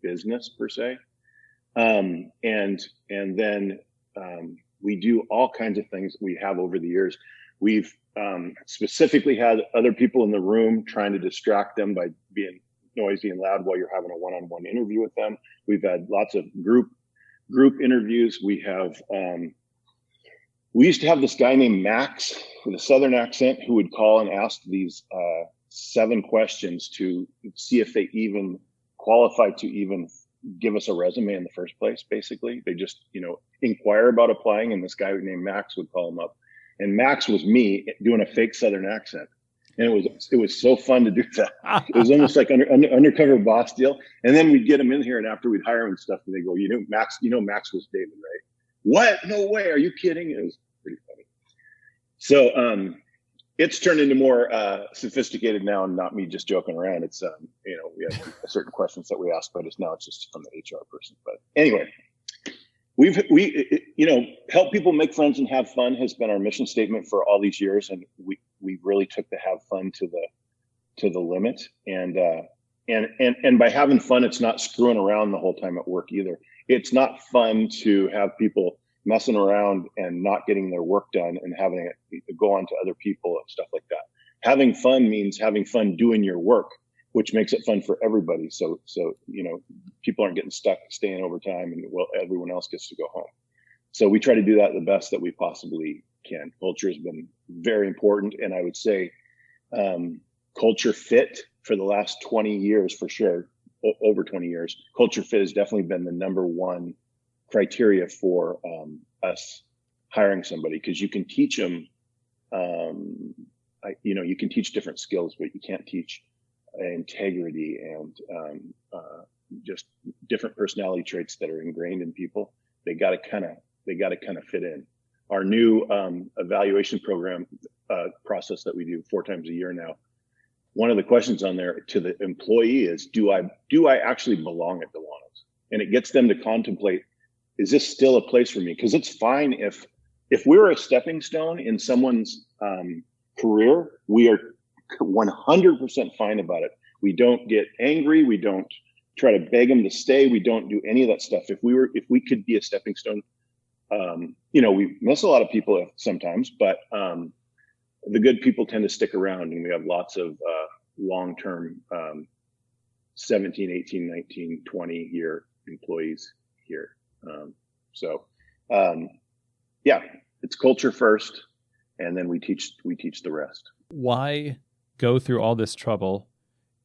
Speaker 2: business per se. And then we do all kinds of things we have over the years. We've specifically had other people in the room trying to distract them by being noisy and loud while you're having a one-on-one interview with them. We've had lots of group interviews. We used to have this guy named Max with a Southern accent who would call and ask these 7 questions to see if they even qualified to even give us a resume in the first place. Basically, they just, inquire about applying, and this guy named Max would call them up. And Max was me doing a fake Southern accent. And it was so fun to do that. It was almost like undercover boss deal. And then we'd get him in here, and after we'd hire him and stuff, and they go, Max was David, right? What? No way. Are you kidding? It was pretty funny. So it's turned into more sophisticated now, and not me just joking around. It's we have certain questions that we ask, but it's just from the HR person. But anyway, we help people make friends and have fun has been our mission statement for all these years, and we really took the have fun to the limit. And by having fun, it's not screwing around the whole time at work either. It's not fun to have people messing around and not getting their work done and having it go on to other people and stuff like that. Having fun means having fun doing your work which makes it fun for everybody. So people aren't getting stuck staying overtime, and everyone else gets to go home. So we try to do that the best that we possibly can. Culture has been very important, and I would say culture fit for the last 20 years for sure, over 20 years. Culture fit has definitely been the number one criteria for us hiring somebody, because you can teach them. You can teach different skills, but you can't teach integrity and just different personality traits that are ingrained in people. They got to kind of fit in. Our new evaluation program process that we do 4 times a year now. One of the questions on there to the employee is, do I actually belong at Dillanos? And it gets them to contemplate, is this still a place for me? Because it's fine if we're a stepping stone in someone's career, we are 100% fine about it. We don't get angry. We don't try to beg them to stay. We don't do any of that stuff. If we could be a stepping stone, we miss a lot of people sometimes, but the good people tend to stick around, and we have lots of long-term 17, 18, 19, 20 year employees here. It's culture first, and then we teach the rest.
Speaker 1: Why go through all this trouble,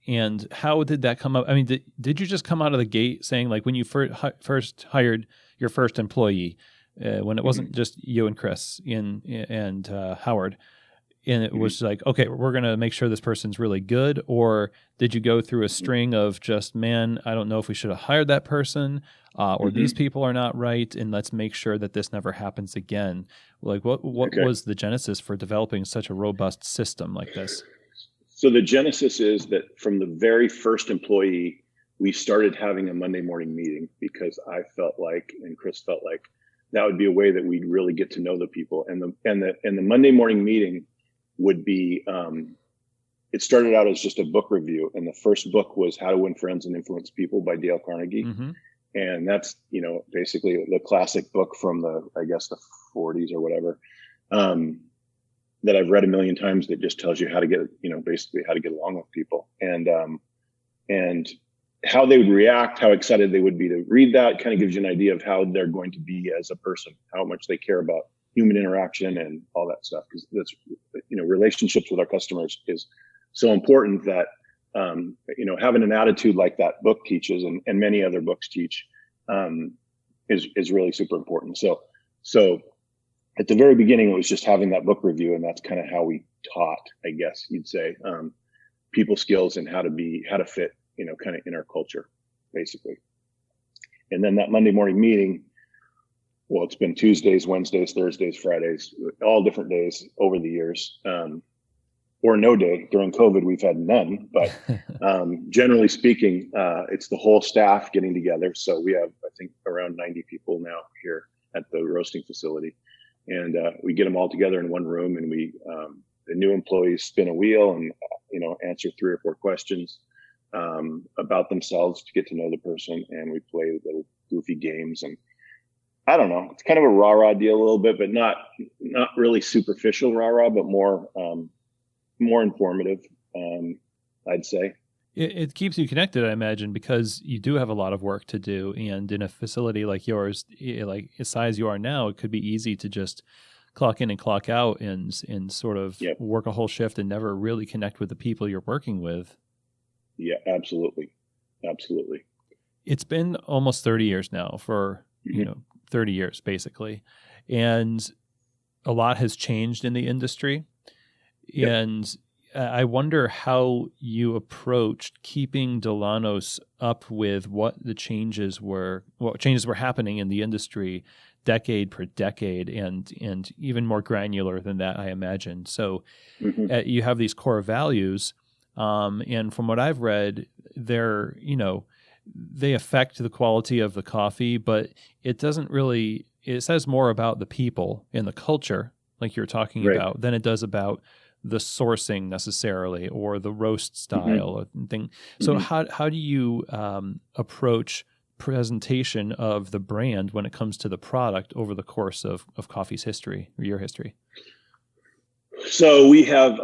Speaker 1: and how did that come up? I mean, did you just come out of the gate saying, like, when you first hired your first employee, when it wasn't just you and Chris and Howard, and it was like, okay, we're going to make sure this person's really good? Or did you go through a string of just, man, I don't know if we should have hired that person, or these people are not right, and let's make sure that this never happens again? Like, what was the genesis for developing such a robust system like this?
Speaker 2: So the genesis is that from the very first employee, we started having a Monday morning meeting, because I felt like, and Chris felt like, that would be a way that we'd really get to know the people. And the Monday morning meeting would be, it started out as just a book review. And the first book was How to Win Friends and Influence People by Dale Carnegie. And that's, basically the classic book from the 40s or whatever, that I've read a million times, that just tells you how to get, basically how to get along with people, and how they would react, how excited they would be to read that. Kind of gives you an idea of how they're going to be as a person, how much they care about human interaction and all that stuff. Because that's, relationships with our customers is so important that, having an attitude like that book teaches, and many other books teach, is really super important. So at the very beginning, it was just having that book review, and that's kind of how we taught, I guess you'd say, people skills and how to fit, kind of in our culture, basically. And then that Monday morning meeting, well, it's been Tuesdays, Wednesdays, Thursdays, Fridays, all different days over the years, or no day. During COVID, we've had none, but generally speaking, it's the whole staff getting together. So we have, I think, around 90 people now here at the roasting facility. And we get them all together in one room, and we, the new employees spin a wheel and, answer 3 or 4 questions about themselves to get to know the person. And we play little goofy games, and I don't know, it's kind of a rah-rah deal a little bit, but not really superficial rah-rah, but more informative, I'd say.
Speaker 1: It keeps you connected, I imagine, because you do have a lot of work to do. And in a facility like yours, like the size you are now, it could be easy to just clock in and clock out and sort of work a whole shift and never really connect with the people you're working with.
Speaker 2: Yeah, absolutely. Absolutely.
Speaker 1: It's been almost 30 years now, for, 30 years, basically. And a lot has changed in the industry. Yep. And I wonder how you approached keeping Dillanos up with what changes were happening in the industry decade per decade, and even more granular than that, I imagine. So you have these core values, and from what I've read, they're, they affect the quality of the coffee, but it says more about the people and the culture, like you're talking about, than it does about the sourcing necessarily, or the roast style or thing. So how do you approach presentation of the brand when it comes to the product over the course of coffee's history, or your history?
Speaker 2: So we have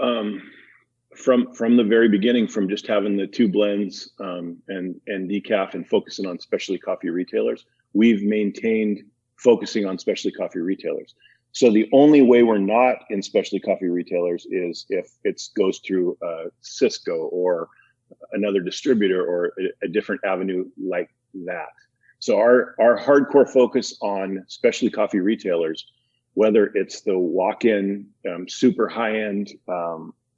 Speaker 2: from the very beginning, from just having the two blends and decaf and focusing on specialty coffee retailers, we've maintained focusing on specialty coffee retailers. So the only way we're not in specialty coffee retailers is if it goes through Cisco or another distributor or a different avenue like that. So our hardcore focus on specialty coffee retailers, whether it's the walk-in, super high-end,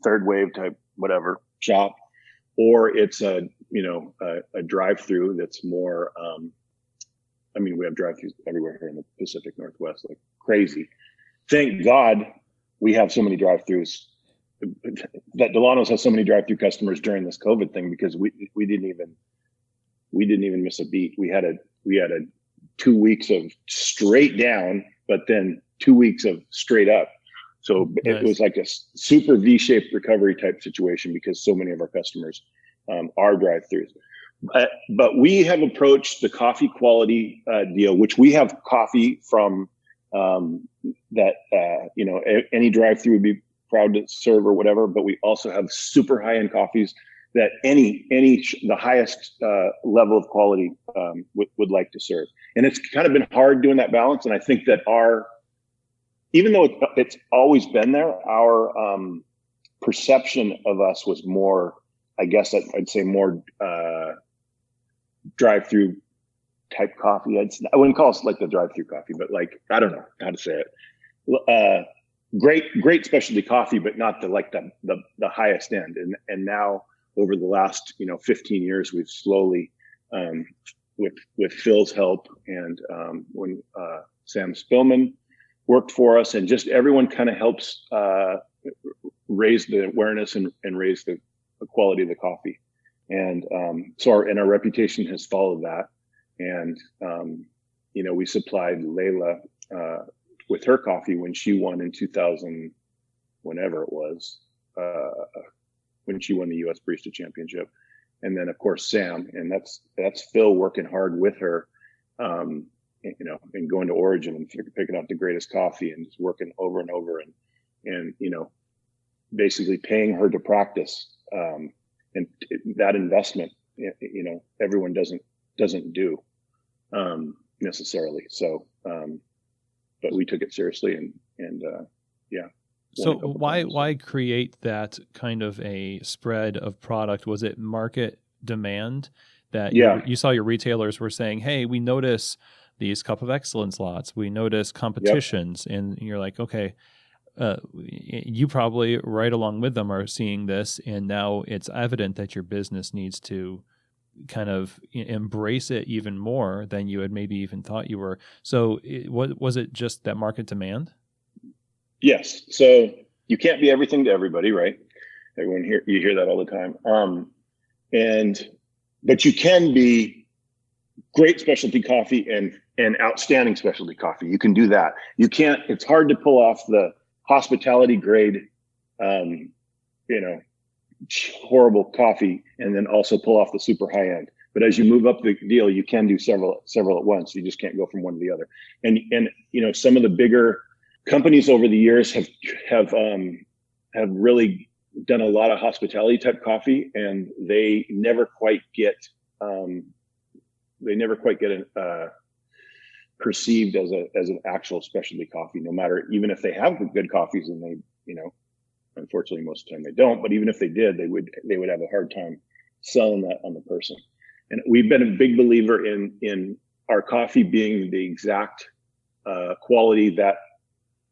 Speaker 2: third wave type, whatever shop, or it's a drive-through that's more, we have drive-throughs everywhere here in the Pacific Northwest, like crazy. Thank God we have so many drive-throughs, that Dillanos has so many drive-through customers during this COVID thing, because we didn't even miss a beat. We had a 2 weeks of straight down, but then 2 weeks of straight up. So nice. It was like a super V-shaped recovery type situation because so many of our customers are drive-throughs. But we have approached the coffee quality deal, which we have coffee from that any drive-through would be proud to serve or whatever. But we also have super high-end coffees that the highest level of quality would like to serve. And it's kind of been hard doing that balance. And I think that even though it's always been there, our perception of us was more, I guess I'd say more drive-through type coffee. I wouldn't call us like the drive-through coffee, but like, I don't know how to say it. Great specialty coffee, but not the highest end. And now over the last 15 years, we've slowly, with Phil's help and when Sam Spillman worked for us, and just everyone kind of helps raise the awareness and raise the quality of the coffee. And our reputation has followed that. And we supplied Layla with her coffee when she won in 2000, whenever it was, when she won the U.S. Barista Championship. And then of course Sam, and that's Phil working hard with her, and going to Origin and picking up the greatest coffee and just working over and over and basically paying her to practice. And that investment, everyone doesn't do necessarily. So, but we took it seriously and yeah.
Speaker 1: So why create that kind of a spread of product? Was it market demand that you saw your retailers were saying, hey, we notice these Cup of Excellence lots, we notice competitions, and you're like, okay, you probably right along with them are seeing this, and now it's evident that your business needs to kind of embrace it even more than you had maybe even thought you were. So was it just that market demand?
Speaker 2: Yes. So you can't be everything to everybody, right? Everyone you hear that all the time. But you can be great specialty coffee and outstanding specialty coffee. You can do that. You can't, it's hard to pull off the hospitality grade, horrible coffee and then also pull off the super high end. But as you move up the deal, you can do several at once. You just can't go from one to the other. And some of the bigger companies over the years have really done a lot of hospitality type coffee, and they never quite get perceived as an actual specialty coffee. No matter, even if they have good coffees, and they unfortunately most of the time they don't. But even if they did, they would have a hard time selling that on the person. And we've been a big believer in our coffee being the exact quality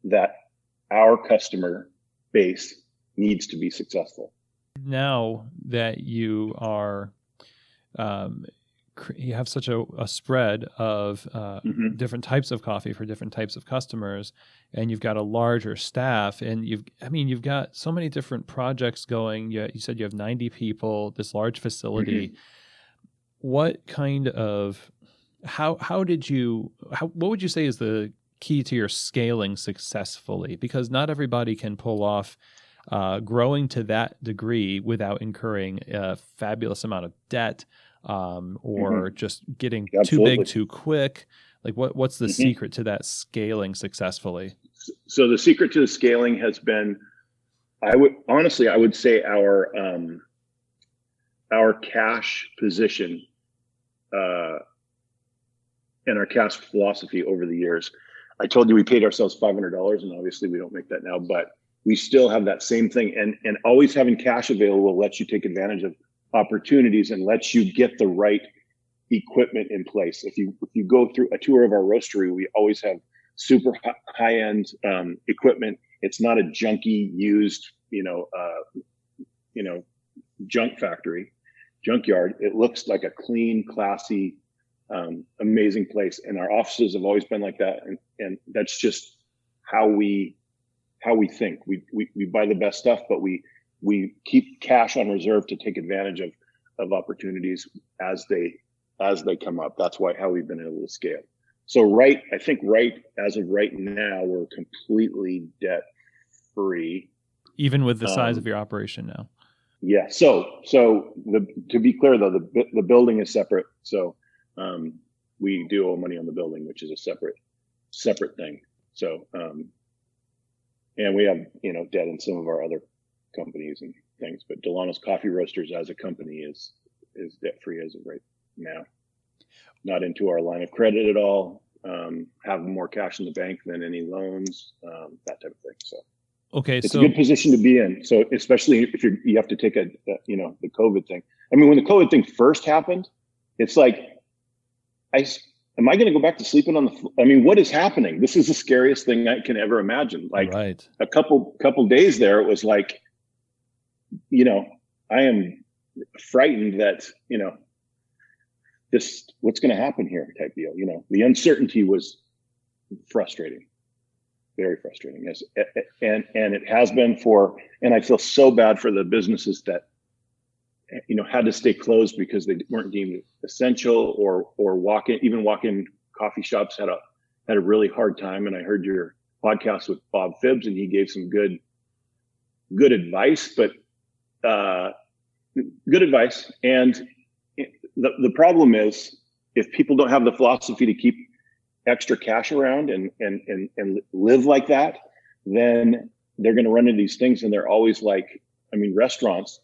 Speaker 2: that our customer base needs to be successful.
Speaker 1: Now that you are, you have such a spread of different types of coffee for different types of customers, and you've got a larger staff, and you've got so many different projects going. You said you have 90 people, this large facility. Mm-hmm. What kind of, what would you say is the key to your scaling successfully? Because not everybody can pull off growing to that degree without incurring a fabulous amount of debt, or just getting too big too quick. Like what's the secret to that scaling successfully?
Speaker 2: So the secret to the scaling has been I would say our cash position and our cash philosophy over the years. I told you we paid ourselves $500, and obviously we don't make that now, but we still have that same thing. And always having cash available lets you take advantage of opportunities and lets you get the right equipment in place. If you go through a tour of our roastery, we always have super high end equipment. It's not a junky used, junk factory, junkyard. It looks like a clean, classy, amazing place. And our offices have always been like that. And that's just how we think. We buy the best stuff, but we keep cash on reserve to take advantage of opportunities as they come up. That's how we've been able to scale. So I think as of right now, we're completely debt free.
Speaker 1: Even with the size of your operation now.
Speaker 2: Yeah. So to be clear though, the building is separate. So we do owe money on the building, which is a separate thing. So and we have debt in some of our other companies and things, but Dillanos Coffee Roasters as a company is debt free as of right now. Not into our line of credit at all. Have more cash in the bank than any loans, that type of thing. So
Speaker 1: okay,
Speaker 2: it's a good position to be in. So especially if you have to take the COVID thing. I mean, when the COVID thing first happened, it's like, am I going to go back to sleeping on the floor? I mean, what is happening? This is the scariest thing I can ever imagine. Like
Speaker 1: right.
Speaker 2: A couple days there, it was like, I am frightened that, what's going to happen here type deal. The uncertainty was frustrating, very frustrating. Yes. And it has been and I feel so bad for the businesses that, had to stay closed because they weren't deemed essential or walk-in coffee shops had a really hard time. And I heard your podcast with Bob Phibbs and he gave some good advice, but good advice. And the problem is if people don't have the philosophy to keep extra cash around and live like that, then they're going to run into these things. And they're always like, I mean, restaurants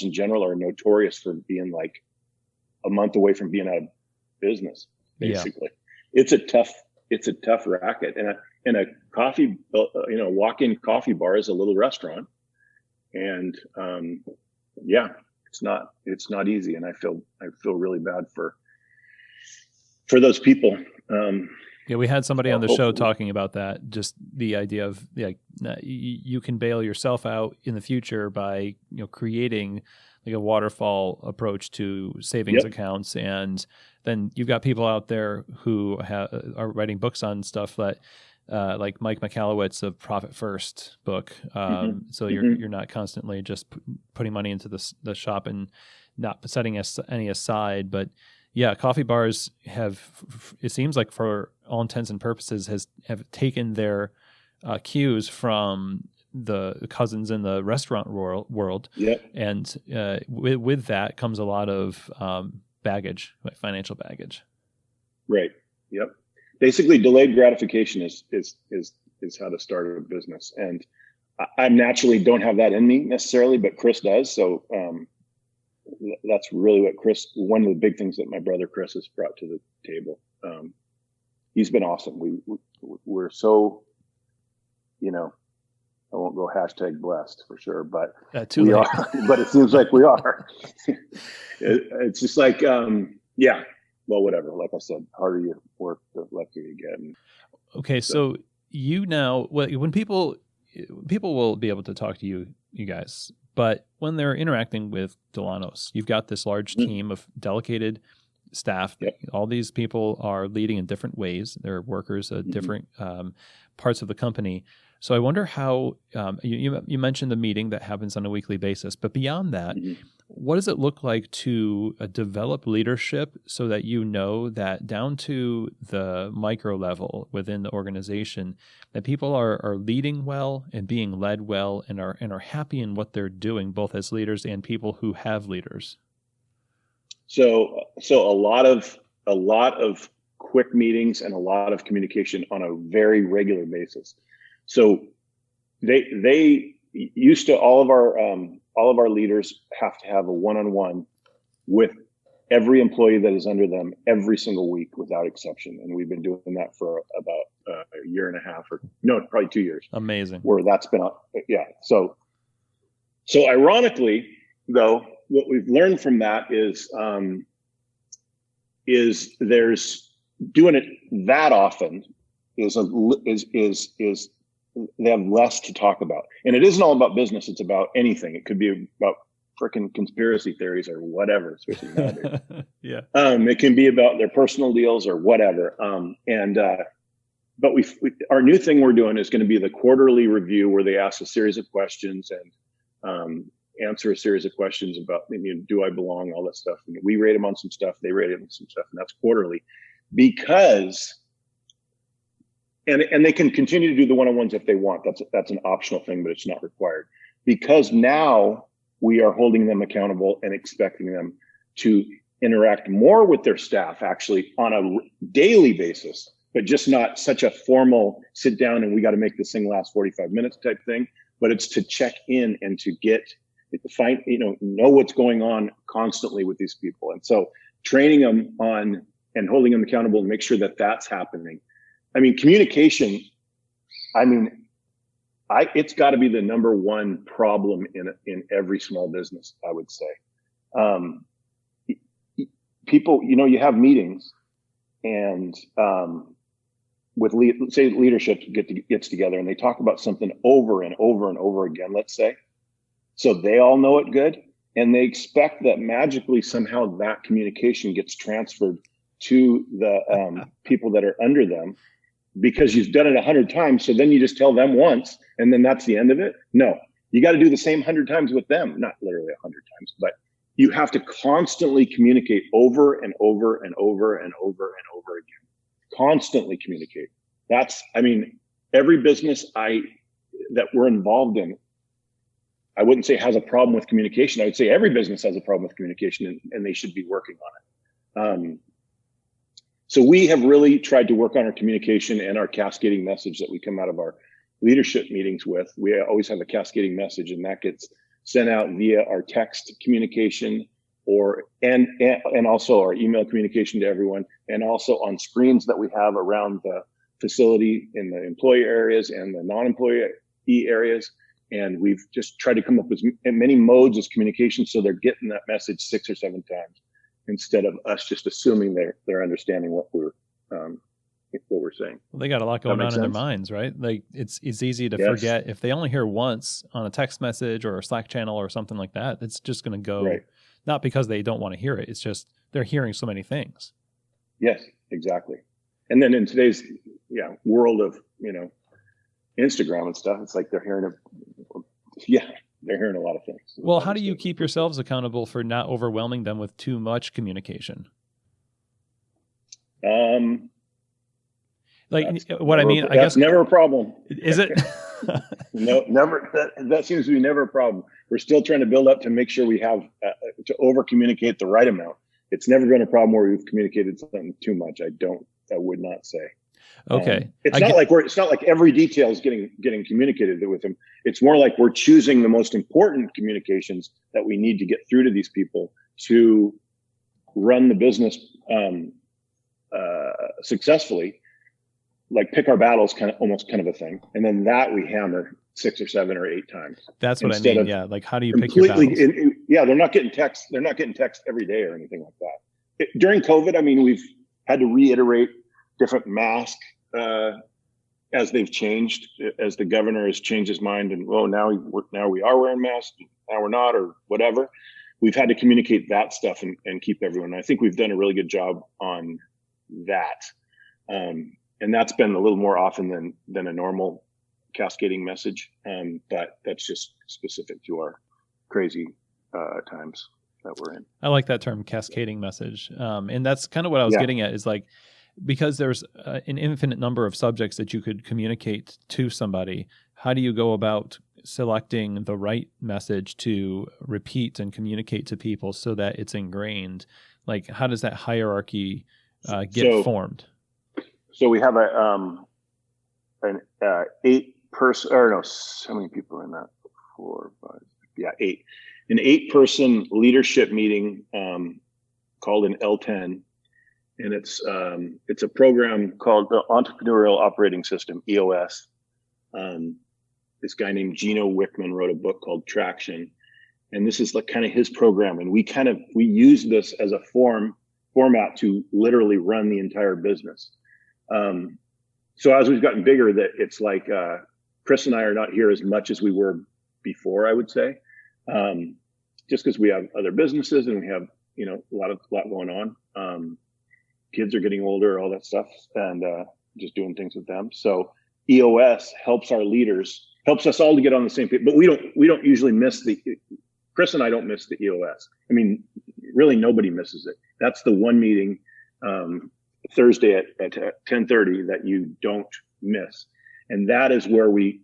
Speaker 2: in general are notorious for being like a month away from being out of business. Basically, yeah. It's a tough racket, and a coffee, walk-in coffee bar is a little restaurant, and it's not easy, and I feel really bad for those people.
Speaker 1: Yeah, we had somebody on the show talking about that, just the idea of like you can bail yourself out in the future by creating like a waterfall approach to savings accounts, and then you've got people out there who are writing books on stuff that like Mike Michalowicz of Profit First book. So you're not constantly just putting money into the shop and not setting any aside, but yeah, coffee bars it seems like for all intents and purposes have taken their cues from the cousins in the restaurant world. Yep. And with that comes a lot of baggage, like financial baggage.
Speaker 2: Right. Yep. Basically, delayed gratification is how to start a business. And I naturally don't have that in me necessarily, but Chris does. So that's really one of the big things that my brother Chris has brought to the table. He's been awesome. We're so, I won't go #blessed for sure, but we are, but it seems like we are. It's just like, well, whatever. Like I said, harder you work, the luckier you get.
Speaker 1: Okay. So you now, when people will be able to talk to you guys, but when they're interacting with Dillanos, you've got this large team of delegated staff. Yep. All these people are leading in different ways. They're workers at different parts of the company. So I wonder how you mentioned the meeting that happens on a weekly basis, but beyond that, what does it look like to develop leadership so that that down to the micro level within the organization, that people are leading well and being led well and are happy in what they're doing, both as leaders and people who have leaders?
Speaker 2: So a lot of quick meetings and a lot of communication on a very regular basis. So they used to all of our leaders have to have a one-on-one with every employee that is under them every single week without exception. And we've been doing that for about a year and a half, or no, probably 2 years.
Speaker 1: Amazing.
Speaker 2: Where that's been, yeah. So ironically, though, what we've learned from that is there's doing it that often is they have less to talk about. And it isn't all about business. It's about anything. It could be about freaking conspiracy theories or whatever, especially nowadays.
Speaker 1: Yeah.
Speaker 2: It can be about their personal deals or whatever. But our new thing we're doing is going to be the quarterly review where they ask a series of questions and answer a series of questions about, do I belong, all that stuff. And we rate them on some stuff, they rate them on some stuff, and that's quarterly. Because, and they can continue to do the one-on-ones if they want. That's an optional thing, but it's not required. Because now we are holding them accountable and expecting them to interact more with their staff, actually on a daily basis, but just not such a formal sit down and we got to make this thing last 45 minutes type thing. But it's to check in and to find, know what's going on constantly with these people. And so training them on and holding them accountable and make sure that that's happening. Communication, it's got to be the number one problem in every small business, I would say. People, you have meetings and with leadership gets together and they talk about something over and over and over again, let's say. So they all know it good, and they expect that magically somehow that communication gets transferred to the people that are under them because you've done it 100 times. So then you just tell them once and then that's the end of it. No, you got to do the same 100 times with them, not literally 100 times, but you have to constantly communicate over and over and over and over and over again. Constantly communicate. That's, every business that we're involved in, I wouldn't say has a problem with communication. I would say every business has a problem with communication and they should be working on it. So we have really tried to work on our communication and our cascading message that we come out of our leadership meetings with. We always have a cascading message and that gets sent out via our text communication and also our email communication to everyone, and also on screens that we have around the facility in the employee areas and the non-employee areas. And we've just tried to come up with many modes of communication so they're getting that message 6 or 7 times instead of us just assuming they're understanding what we're saying.
Speaker 1: Well, they got a lot going on in their minds, right? Like it's easy to forget if they only hear once on a text message or a Slack channel or something like that. It's just going to go, not because they don't want to hear it. It's just they're hearing so many things. Yes,
Speaker 2: exactly. And then in today's world of Instagram and stuff, it's like they're hearing a lot of things.
Speaker 1: Well, how do you keep yourselves accountable for not overwhelming them with too much communication? I guess
Speaker 2: never a problem.
Speaker 1: Is it?
Speaker 2: No, never. That seems to be never a problem. We're still trying to build up to make sure we have to over communicate the right amount. It's never been a problem where we've communicated something too much. I would not say.
Speaker 1: Okay.
Speaker 2: It's not like every detail is getting communicated with them. It's more like we're choosing the most important communications that we need to get through to these people to run the business successfully. Like pick our battles, kind of a thing, and then that we hammer 6 or 7 or 8 times.
Speaker 1: That's what I mean. Yeah, like how do you pick your battles?
Speaker 2: They're not getting text. They're not getting text every day or anything like that. During COVID, we've had to reiterate different masks as they've changed, as the governor has changed his mind, and now we are wearing masks, now we're not, or whatever. We've had to communicate that stuff and keep everyone. I think we've done a really good job on that. And that's been a little more often than a normal cascading message. But that's just specific to our crazy times that we're in.
Speaker 1: I like that term, cascading message. And that's kind of what I was getting at is like, because there's an infinite number of subjects that you could communicate to somebody, how do you go about selecting the right message to repeat and communicate to people so that it's ingrained? Like, how does that hierarchy get formed?
Speaker 2: So we have an 8-person, or no, how many people are in that? 4, 5, yeah, 8. An 8-person leadership meeting called an L10, and it's a program called the Entrepreneurial Operating System, EOS. This guy named Gino Wickman wrote a book called Traction, and this is like kind of his program. And we use this as a format to literally run the entire business. So as we've gotten bigger, that it's like Chris and I are not here as much as we were before, I would say, just because we have other businesses and we have a lot going on. Kids are getting older, all that stuff, and just doing things with them. So EOS helps our leaders, helps us all to get on the same page. But we don't usually miss Chris and I don't miss the EOS. I mean, really nobody misses it. That's the one meeting Thursday at 10:30 that you don't miss, and that is where we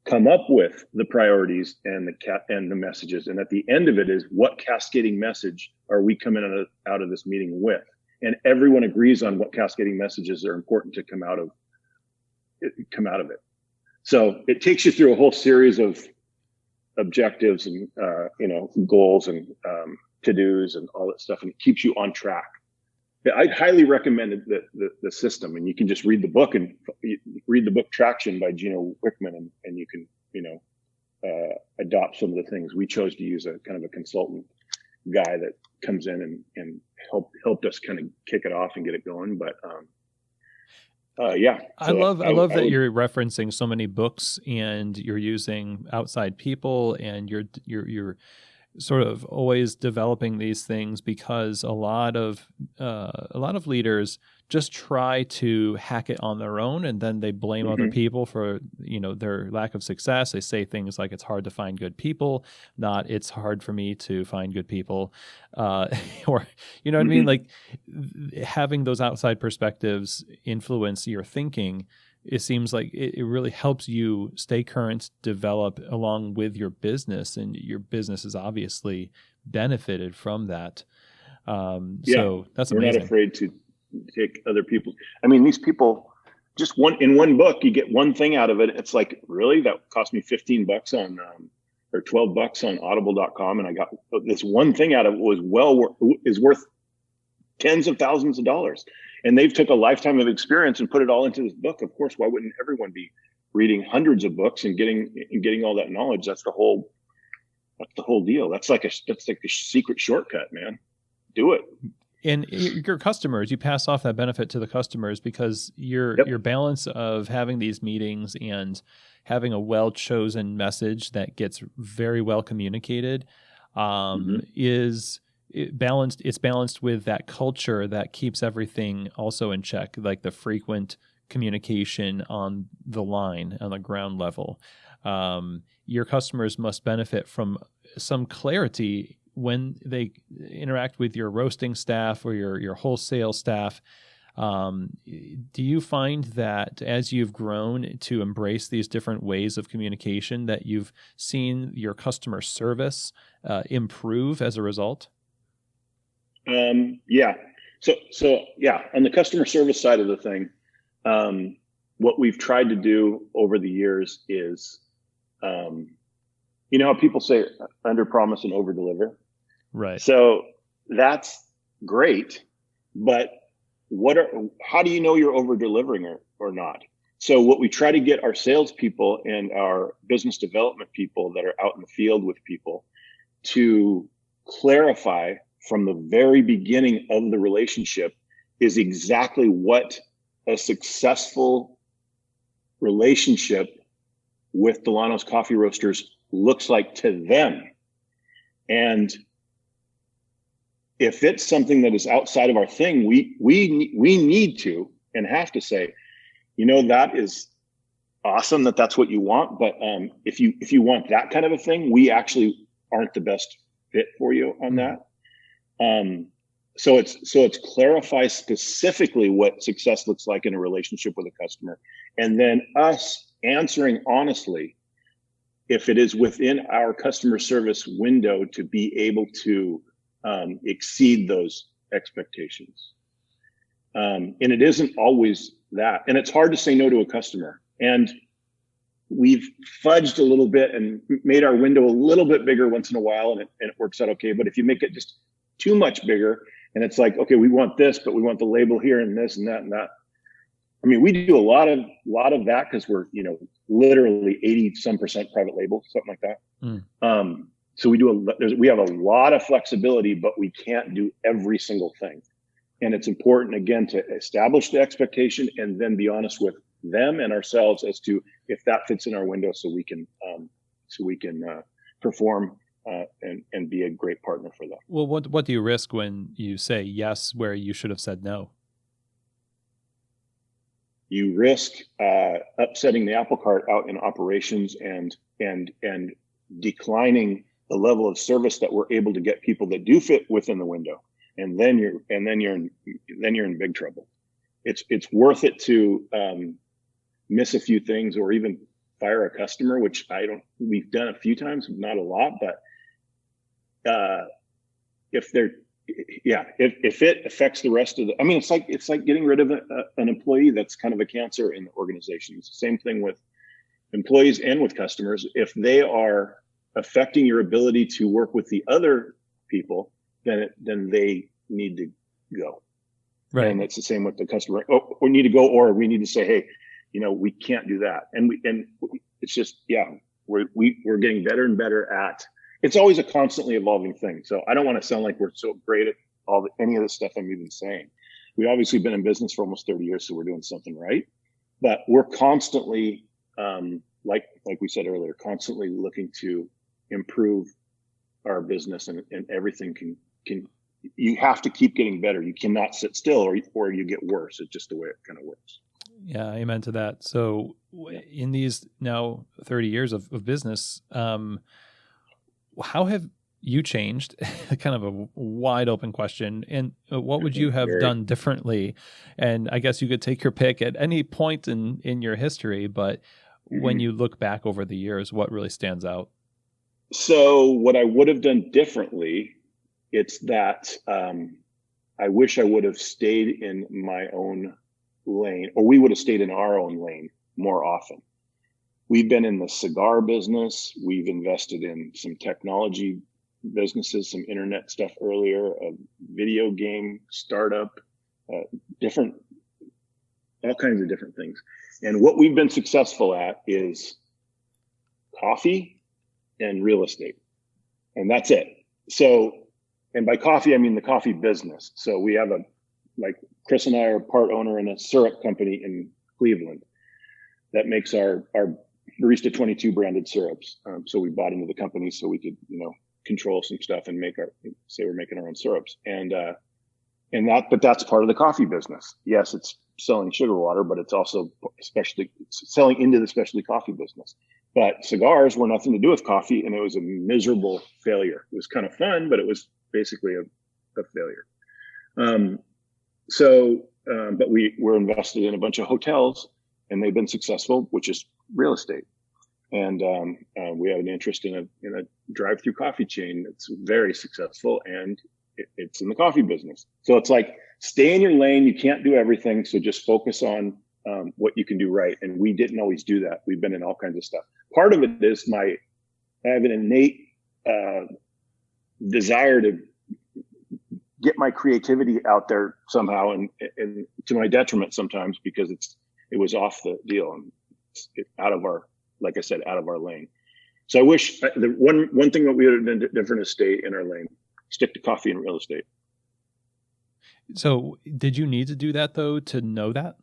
Speaker 2: come up with the priorities and the messages. And at the end of it is, what cascading message are we coming out of this meeting with? And everyone agrees on what cascading messages are important to come out of it. So it takes you through a whole series of objectives and goals and to-dos and all that stuff, and it keeps you on track. I'd highly recommend the system, and you can just read the book Traction by Gino Wickman, and you can adopt some of the things. We chose to use a kind of a consultant guy that comes in and helped us kind of kick it off and get it going. But yeah,
Speaker 1: I love that you're referencing so many books and you're using outside people, and you're sort of always developing these things, because a lot of leaders just try to hack it on their own, and then they blame other people for their lack of success. They say things like, it's hard to find good people, not it's hard for me to find good people, or what I mean. Like, having those outside perspectives influence your thinking, it seems like it really helps you stay current, develop along with your business, and your business is obviously benefited from that. So that's amazing.
Speaker 2: We're not afraid to take other people. I mean, these people, just in one book, you get one thing out of it. It's like, really? That cost me $15 on, or $12 on audible.com. And I got this one thing out of it is worth tens of thousands of dollars. And they've took a lifetime of experience and put it all into this book. Of course, why wouldn't everyone be reading hundreds of books and getting all that knowledge? That's the whole deal. That's like a secret shortcut, man. Do it.
Speaker 1: And your customers, you pass off that benefit to the customers, because your balance of having these meetings and having a well-chosen message that gets very well communicated is balanced. It's balanced with that culture that keeps everything also in check, like the frequent communication on the line, on the ground level. Your customers must benefit from some clarity when they interact with your roasting staff or your wholesale staff. Do you find that as you've grown to embrace these different ways of communication, that you've seen your customer service improve as a result?
Speaker 2: Yeah. So yeah, on the customer service side of the thing, what we've tried to do over the years is, how people say under promise and over deliver.
Speaker 1: Right.
Speaker 2: So that's great, but how do you know you're over delivering or not? So what we try to get our salespeople and our business development people that are out in the field with people to clarify from the very beginning of the relationship is exactly what a successful relationship with Dillanos Coffee Roasters looks like to them. And if it's something that is outside of our thing, we need to and have to say, that is awesome that's what you want, but if you want that kind of a thing, we actually aren't the best fit for you on that. So it's clarify specifically what success looks like in a relationship with a customer, and then us answering honestly if it is within our customer service window to be able to exceed those expectations. And it isn't always that. And it's hard to say no to a customer. And we've fudged a little bit and made our window a little bit bigger once in a while, and it works out okay. But if you make it just too much bigger, and it's like, okay, we want this, but we want the label here and this and that and that. I mean, we do a lot of that because we're, literally 80% private label, something like that. So we have a lot of flexibility, but we can't do every single thing. And it's important, again, to establish the expectation and then be honest with them and ourselves as to if that fits in our window, so we can perform and be a great partner for them.
Speaker 1: Well, what do you risk when you say yes where you should have said no?
Speaker 2: You risk upsetting the apple cart out in operations and declining the level of service that we're able to get people that do fit within the window, and then you're in big trouble. It's worth it to miss a few things or even fire a customer, which we've done a few times, not a lot, but if it affects the rest of the, it's like getting rid of an employee that's kind of a cancer in the organization. It's the same thing with employees and with customers. If they are affecting your ability to work with the other people, then they need to go. Right. And it's the same with the customer. Oh, we need to go, or we need to say, hey, we can't do that. And it's just, we're getting better and better at. It's always a constantly evolving thing. So I don't want to sound like we're so great at any of the stuff I'm even saying. We've obviously been in business for almost 30 years, so we're doing something right. But we're constantly, like we said earlier, constantly looking to improve our business, and everything can. You have to keep getting better. You cannot sit still, or you get worse. It's just the way it kind of works.
Speaker 1: Yeah, amen to that. So in these now 30 years of business, how have you changed? Kind of a wide open question. And what would you have done differently? And I guess you could take your pick at any point in your history, but when you look back over the years, what really stands out?
Speaker 2: So what I would have done differently, it's that I wish I would have stayed in my own lane, or we would have stayed in our own lane more often. We've been in the cigar business. We've invested in some technology businesses, some internet stuff earlier, a video game startup, all kinds of different things. And what we've been successful at is coffee and real estate. And that's it. So, and by coffee, I mean the coffee business. So we have Chris and I are part owner in a syrup company in Cleveland that makes our Barista 22 branded syrups. So we bought into the company so we could, control some stuff and say we're making our own syrups. But that's part of the coffee business. Yes, it's selling sugar water, but it's also selling into the specialty coffee business. But cigars were nothing to do with coffee, and it was a miserable failure. It was kind of fun, but it was basically a failure. But we're invested in a bunch of hotels, and they've been successful, which is real estate. And we have an interest in a drive-through coffee chain that's very successful, and it's in the coffee business. So it's like, stay in your lane. You can't do everything, so just focus on what you can do right. And we didn't always do that. We've been in all kinds of stuff. Part of it is I have an innate desire to get my creativity out there somehow, and to my detriment sometimes, because it was off the deal and out of our, like I said, out of our lane. So I wish the one thing that we would have done different is stay in our lane, stick to coffee and real estate. So
Speaker 1: did you need to do that though, to know that?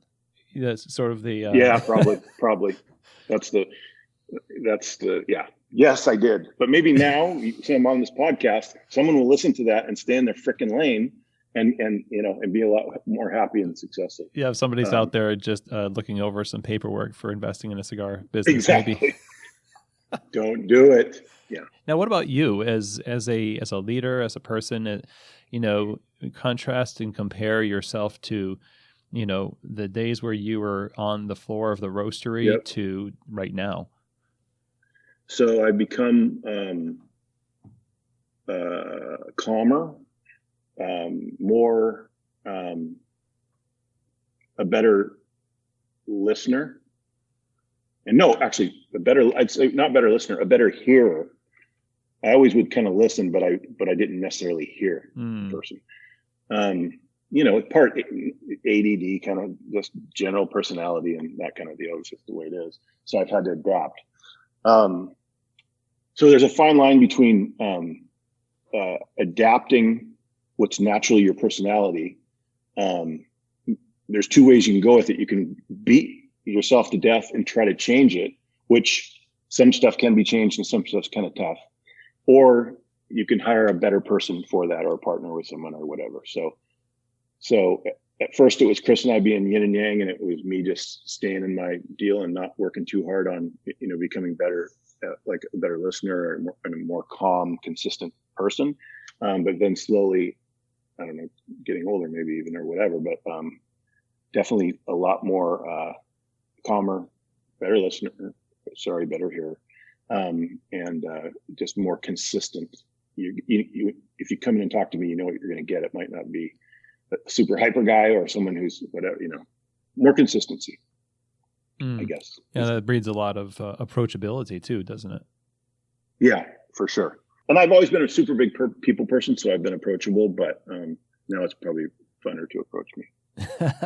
Speaker 1: That's sort of the,
Speaker 2: yeah, probably. That's the, yeah. Yes, I did. But maybe now, I'm on this podcast, someone will listen to that and stay in their freaking lane and be a lot more happy and successful.
Speaker 1: Yeah, if somebody's out there just looking over some paperwork for investing in a cigar business,
Speaker 2: exactly.
Speaker 1: Maybe.
Speaker 2: Don't do it. Yeah.
Speaker 1: Now, what about you as a leader, as a person? Contrast and compare yourself to, the days where you were on the floor of the roastery to right now.
Speaker 2: So I become calmer, more a better listener, And no, actually, I'd say not better listener, a better hearer. I always would kind of listen, but I didn't necessarily hear the person. Part ADD, kind of just general personality and that kind of deal. It's just the way it is. So I've had to adapt. So there's a fine line between adapting what's naturally your personality. There's two ways you can go with it. You can beat yourself to death and try to change it, which some stuff can be changed and some stuff's kind of tough. Or you can hire a better person for that, or partner with someone or whatever. So at first it was Chris and I being yin and yang, and it was me just staying in my deal and not working too hard on, becoming better, like a better listener and a more calm, consistent person. But then slowly, I don't know, getting older maybe even or whatever, but definitely a lot more calmer, better listener, better hearer, and just more consistent. If you come in and talk to me, you know what you're going to get. It might not be a super hyper guy or someone who's whatever, more consistency, I guess.
Speaker 1: Yeah, that breeds a lot of approachability too, doesn't it?
Speaker 2: Yeah, for sure. And I've always been a super big people person, so I've been approachable, but now it's probably funner to approach me.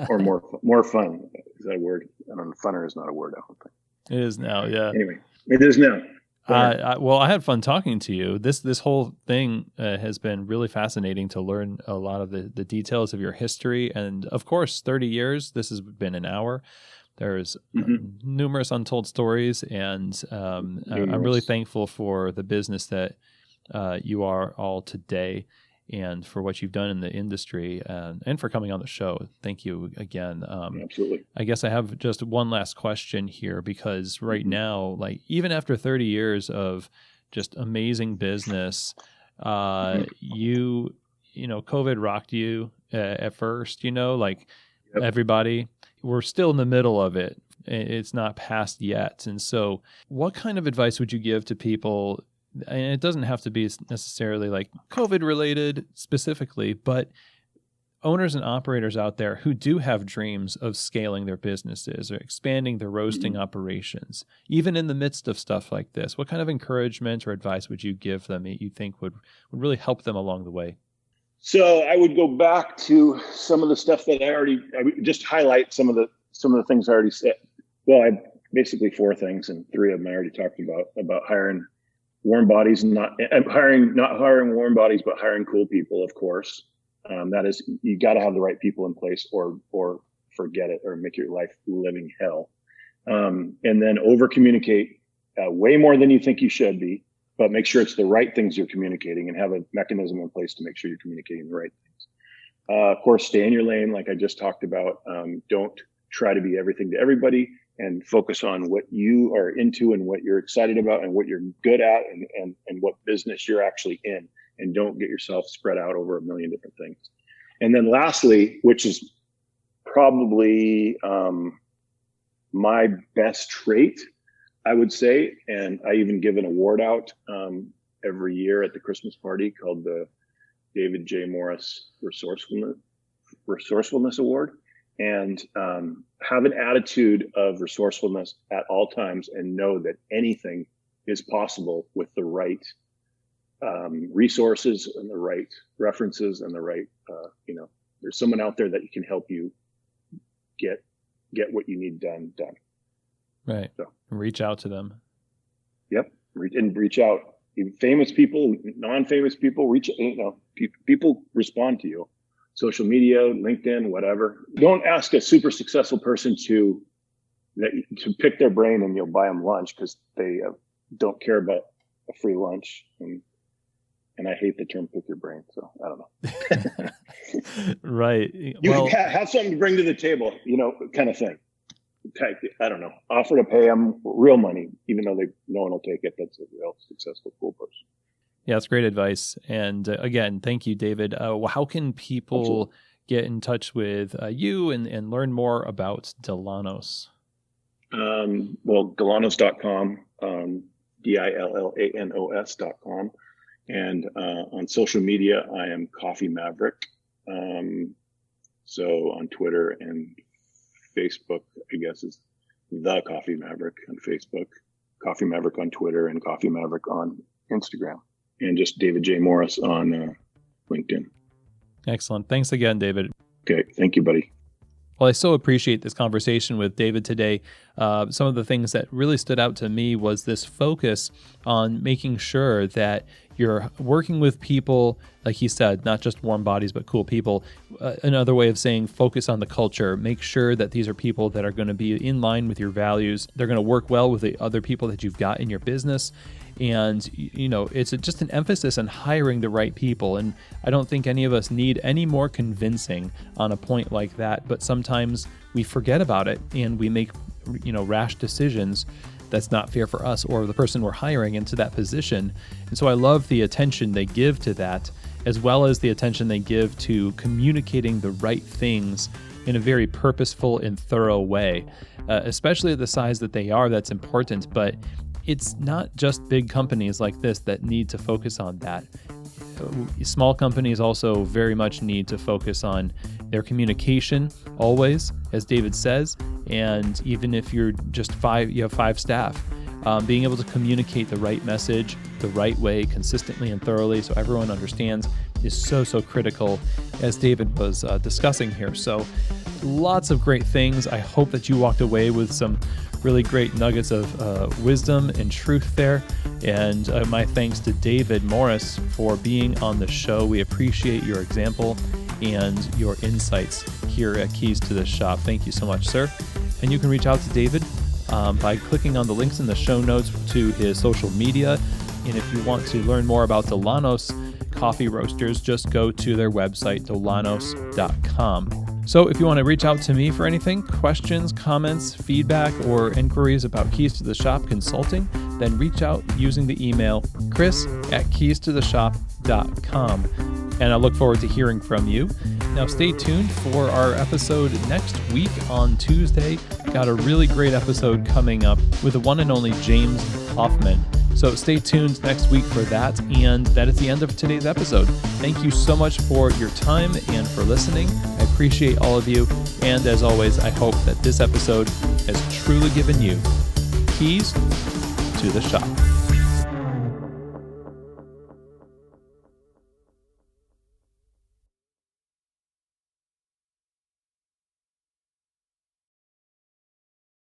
Speaker 2: Or more fun. Is that a word? I don't know. Funner is not a word, I don't think.
Speaker 1: It is now, yeah.
Speaker 2: Anyway, it is now.
Speaker 1: I had fun talking to you. This whole thing has been really fascinating to learn a lot of the details of your history. And of course, 30 years, this has been an hour. There's numerous untold stories. And I'm really thankful for the business that you are all today, and for what you've done in the industry, and for coming on the show. Thank you again.
Speaker 2: Absolutely.
Speaker 1: I guess I have just one last question here, because right now, like even after 30 years of just amazing business, COVID rocked you at first, everybody, we're still in the middle of it. It's not past yet. And so what kind of advice would you give to people? And it doesn't have to be necessarily like COVID related specifically, but owners and operators out there who do have dreams of scaling their businesses or expanding their roasting operations, even in the midst of stuff like this, what kind of encouragement or advice would you give them that you think would really help them along the way?
Speaker 2: So I would go back to some of the stuff that I would just highlight some of the things I already said. Well, basically 4 things, and 3 of them I already talked about hiring warm bodies, not hiring warm bodies, but hiring cool people, of course. That is, you got to have the right people in place, or forget it, or make your life living hell. And then over communicate way more than you think you should be, but make sure it's the right things you're communicating, and have a mechanism in place to make sure you're communicating the right things. Of course, stay in your lane, like I just talked about. Don't try to be everything to everybody, and focus on what you are into and what you're excited about and what you're good at, and what business you're actually in, and don't get yourself spread out over a million different things. And then lastly, which is probably my best trait, I would say, and I even give an award out every year at the Christmas party called the David J. Morris Resourcefulness Award. And have an attitude of resourcefulness at all times, and know that anything is possible with the right resources and the right references and the right, there's someone out there that can help you get what you need done.
Speaker 1: Right. So reach out to them.
Speaker 2: Yep. Reach out. Even famous people, non-famous people, people respond to you. Social media, LinkedIn, whatever. Don't ask a super successful person to pick their brain and you'll buy them lunch, because they don't care about a free lunch. And I hate the term "pick your brain," so I don't know.
Speaker 1: Right.
Speaker 2: You have something to bring to the table, kind of thing. I don't know. Offer to pay them real money, even though no one will take it. That's a real successful, cool person.
Speaker 1: Yeah, that's great advice. And again, thank you, David. How can people get in touch with you and learn more about Dillanos?
Speaker 2: Well, Dillanos.com, Dillanos.com. And on social media, I am Coffee Maverick. So on Twitter and Facebook, I guess, is The Coffee Maverick on Facebook, Coffee Maverick on Twitter, and Coffee Maverick on Instagram, and just David J. Morris on LinkedIn.
Speaker 1: Excellent. Thanks again, David.
Speaker 2: Okay. Thank you, buddy.
Speaker 1: Well, I so appreciate this conversation with David today. Some of the things that really stood out to me was this focus on making sure that you're working with people, like he said, not just warm bodies, but cool people. Another way of saying focus on the culture. Make sure that these are people that are going to be in line with your values. They're going to work well with the other people that you've got in your business. And, it's just an emphasis on hiring the right people. And I don't think any of us need any more convincing on a point like that. But sometimes we forget about it and we make, rash decisions that's not fair for us or the person we're hiring into that position. And so I love the attention they give to that, as well as the attention they give to communicating the right things in a very purposeful and thorough way, especially at the size that they are. That's important, but it's not just big companies like this that need to focus on that. Small companies also very much need to focus on their communication always, as David says, and even if you're just you have 5 staff, being able to communicate the right message the right way, consistently and thoroughly, so everyone understands, is so critical, as David was discussing here. So lots of great things. I hope that you walked away with some really great nuggets of wisdom and truth there. And my thanks to David Morris for being on the show. We appreciate your example and your insights here at Keys to the Shop. Thank you so much, sir. And you can reach out to David by clicking on the links in the show notes to his social media. And if you want to learn more about Dillanos Coffee Roasters, just go to their website, dillanos.com. So if you want to reach out to me for anything, questions, comments, feedback, or inquiries about Keys to the Shop consulting, then reach out using the email chris@keystotheshop.com. And I look forward to hearing from you. Now stay tuned for our episode next week on Tuesday. Got a really great episode coming up with the one and only James Hoffman. So stay tuned next week for that. And that is the end of today's episode. Thank you so much for your time and for listening. I appreciate all of you. And as always, I hope that this episode has truly given you keys to the shop.